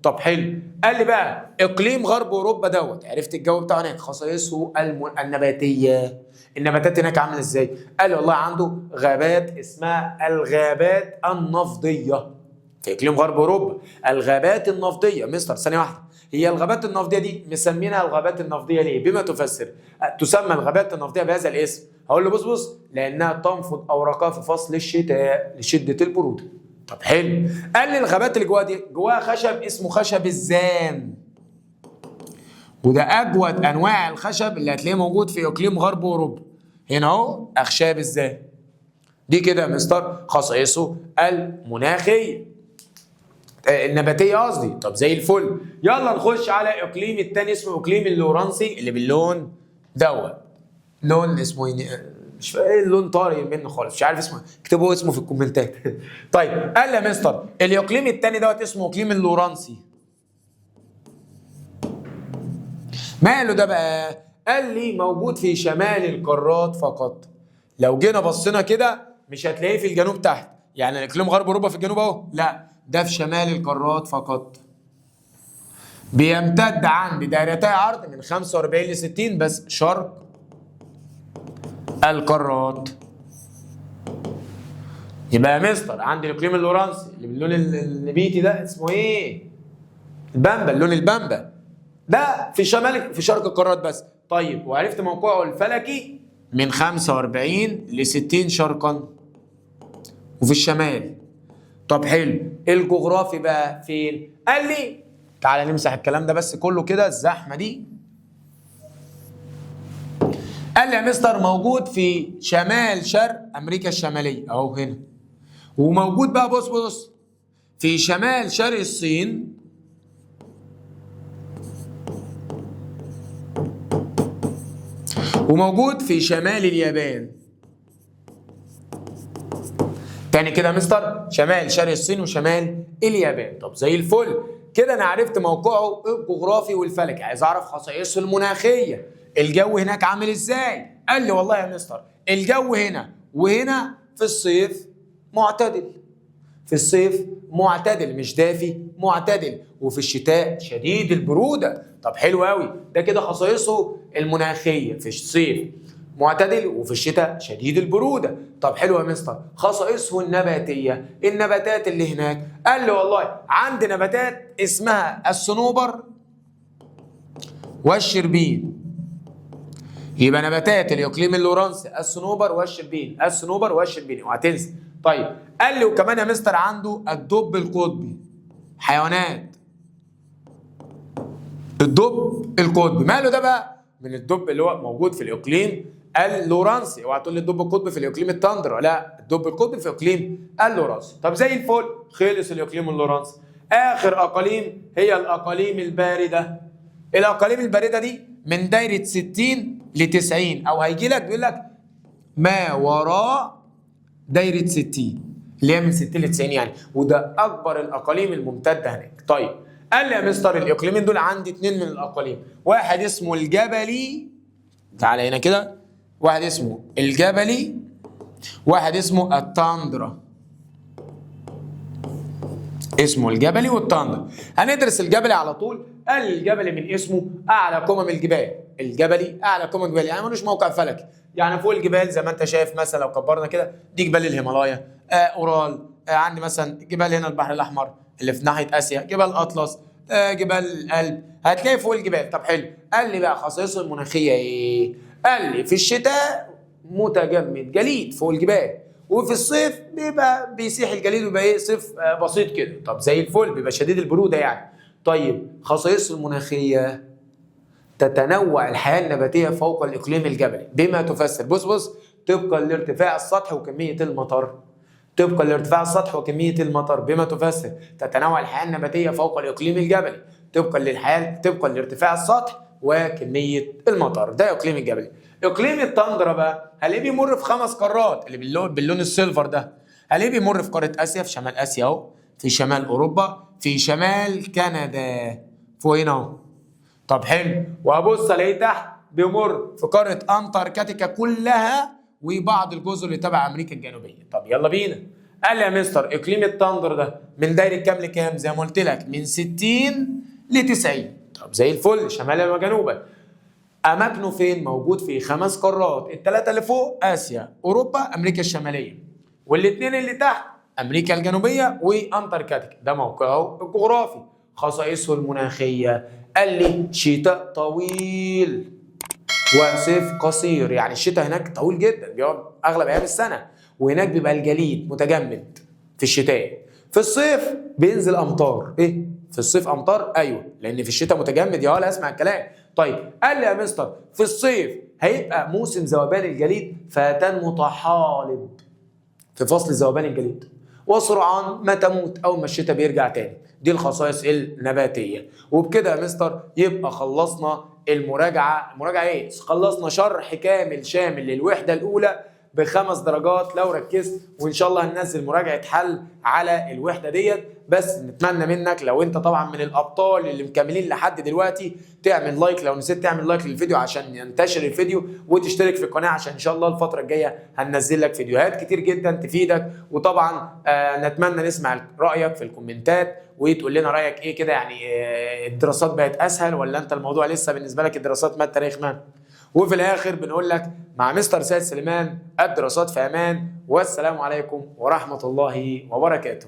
طب حلو. قال لي بقى اقليم غرب اوروبا دوت، عرفت الجو بتاعه هناك، خصائصه النباتيه، النباتات هناك عامله ازاي؟ قال لي والله عنده غابات اسمها الغابات النفضيه في اقليم غرب اوروبا. الغابات النفضيه مستر ثانيه واحده، هي الغابات النفضيه دي مسمينها الغابات النفضيه ليه؟ بما تفسر تسمى الغابات النفضيه بهذا الاسم. هقول له بص بص، لانها تنفض اوراقها في فصل الشتاء لشده البروده. طب حلو. قال لي الغابات اللي جواها دي جواها خشب اسمه خشب الزان، وده اجود انواع الخشب اللي هتلاقيه موجود في اقليم غرب اوروبا. هنا اهو اخشاب الزان دي كده يا مستر خصائصه المناخيه النباتيه قصدي. طب زي الفل. يلا نخش على اقليم التاني اسمه اقليم اللورانسي اللي باللون دوت. لون اسمه ايه؟ مش فاهم ايه اللون، طاري منه خالص، مش عارف اسمه، اكتبوا اسمه في الكومنتات. طيب قال لي يا مستر الاقليم التاني دوت اسمه اقليم اللورانسي. ماله ده بقى؟ قال لي موجود في شمال القارات فقط. لو جينا بصينا كده مش هتلاقيه في الجنوب تحت، يعني اقليم غرب اوروبا في الجنوب اهو، لا ده في شمال القارات فقط. بيمتد عند دائرتي عرض من 45 ل 60 بس شرق القارات. يبقى يا مستر عندي الاقليم اللورانسي اللي باللون النبيتي ده اسمه ايه؟ البامبا، اللون البامبا ده في شرق القارات بس. طيب وعرفت موقعه الفلكي من 45 ل 60 شرقا وفي الشمال. طب حلو. الجغرافي بقى فين؟ قال لي تعالى نمسح الكلام ده بس كله كده الزحمه دي. قال لي يا مستر موجود في شمال شرق امريكا الشماليه اهو هنا، وموجود بقى بص بص في شمال شرق الصين، وموجود في شمال اليابان. تاني كده يا مستر، شمال شرق الصين وشمال اليابان. طب زي الفل كده انا عرفت موقعه الجغرافي والفلكي. عايز اعرف خصائصه المناخيه، الجو هناك عامل ازاي؟ قال لي والله يا مستر الجو هنا وهنا في الصيف معتدل، في الصيف معتدل مش دافي، معتدل، وفي الشتاء شديد البروده. طب حلو قوي، ده كده خصائصه المناخيه في الصيف معتدل، وفي الشتاء شديد البروده. طب حلو يا مستر، خصائصه النباتيه، النباتات اللي هناك. قال لي والله عندي نباتات اسمها الصنوبر والشربين. يبقى نباتات الاقليم اللورنسي الصنوبر والشربين، الصنوبر والشربين، اوعى تنسى. طيب قال لي وكمان يا مستر عنده الدب القطبي، حيوانات الدب القطبي. ماله ده بقى؟ من الدب اللي هو موجود في الاقليم اللورنسي. اوعى تقول لي الدب القطبي في الاقليم التندرا، لا، الدب القطبي في اقليم اللورنسي. طب زي الفل، خلص الاقليم اللورنسي. اخر اقاليم هي الاقاليم البارده. الاقاليم البارده دي من دايره 60 ل 90، او هيجي لك بيقول لك ما وراء دايره 60 اللي هي من 60 ل 90 يعني، وده اكبر الاقاليم الممتده هناك. طيب قال لي يا مستر الاقليمين دول عندي اتنين من الاقاليم، واحد اسمه الجبلي، تعالى هنا كده، واحد اسمه الجبلي، واحد اسمه التندرا. اسمه الجبلي والتندرا. هندرس الجبلي على طول. قال الجبلي من اسمه اعلى قمم الجبال، الجبلي اعلى قمم الجبال، يعني ملوش موقع فلكي، يعني فوق الجبال زي ما انت شايف مثلا لو كبرنا كده دي جبال الهيمالايا، اورال، عندي مثلا جبال هنا البحر الاحمر اللي في ناحيه اسيا، جبال اطلس، جبال الألب، هتلاقي فوق الجبال. طب حلو، قال لي بقى خصائصه المناخيه ايه؟ قال لي في الشتاء متجمد جليد فوق الجبال، وفي الصيف بيبقى بيسيح الجليد ويبقى ايه صيف بسيط كده. طب زي الفل، بيبقى شديد البروده يعني. طيب خصائصه المناخيه، تتنوع الحياه النباتيه فوق الاقليم الجبلي بما تفسر، بص طبقا لارتفاع السطح وكميه المطر، طبقا لارتفاع السطح وكميه المطر بما تفسر تتنوع الحياه النباتيه فوق الاقليم الجبلي طبقا لارتفاع السطح وكميه المطر. ده اقليم الجبلي. اقليم التندرا بقى هلاقيه بيمر في 5 قارات، اللي باللون السيلفر ده هلاقيه بيمر في قاره اسيا، في شمال اسيا اهو، في شمال اوروبا، في شمال كندا فوق هنا اهو. طب حلو، وابص الاقيه تحت بيمر في قاره انتاركتيكا كلها وبعض الجزر اللي تبع امريكا الجنوبيه. طب يلا بينا. قال لي يا مستر اقليم التندر ده من دايره كام لكام؟ زي ما قلت لك من 60 ل 90. طب زي الفل، شمالا وجنوبا. اماكنه فين؟ موجود في 5 قارات، الثلاثه اللي فوق اسيا، اوروبا، امريكا الشماليه، والاثنين اللي تحت امريكا الجنوبيه وانتاركتيكا. ده موقعه الجغرافي. خصائصه المناخيه، قال لي شتاء طويل وصيف قصير، يعني الشتاء هناك طويل جدا بيقعد اغلب ايام السنه، وهناك بيبقى الجليد متجمد في الشتاء. في الصيف بينزل امطار. ايه في الصيف امطار؟ ايوه، لان في الشتاء متجمد يا ولا اسمع الكلام. طيب قال لي يا مستر في الصيف هيبقى موسم ذوبان الجليد، فتنمو طحالب في فصل ذوبان الجليد، وسرعان ما تموت اول ما الشتاء بيرجع تاني. دي الخصائص النباتيه. وبكده يا مستر يبقى خلصنا المراجعه ايه؟ خلصنا شرح كامل شامل للوحده الاولى ب5 درجات لو ركزت، وان شاء الله هننزل مراجعه حل على الوحده ديت. بس نتمنى منك لو انت طبعا من الابطال اللي مكملين لحد دلوقتي تعمل لايك، لو نسيت تعمل لايك للفيديو عشان ينتشر الفيديو، وتشترك في القناه عشان ان شاء الله الفتره الجايه هننزل لك فيديوهات كتير جدا تفيدك. وطبعا نتمنى نسمع رايك في الكومنتات، وتقول لنا رايك ايه كده، يعني الدراسات بقت اسهل ولا انت الموضوع لسه بالنسبه لك الدراسات ماده رخمه؟ وفي الاخر بنقول لك مع مستر سيد سليمان الدراسات في امان، والسلام عليكم ورحمه الله وبركاته.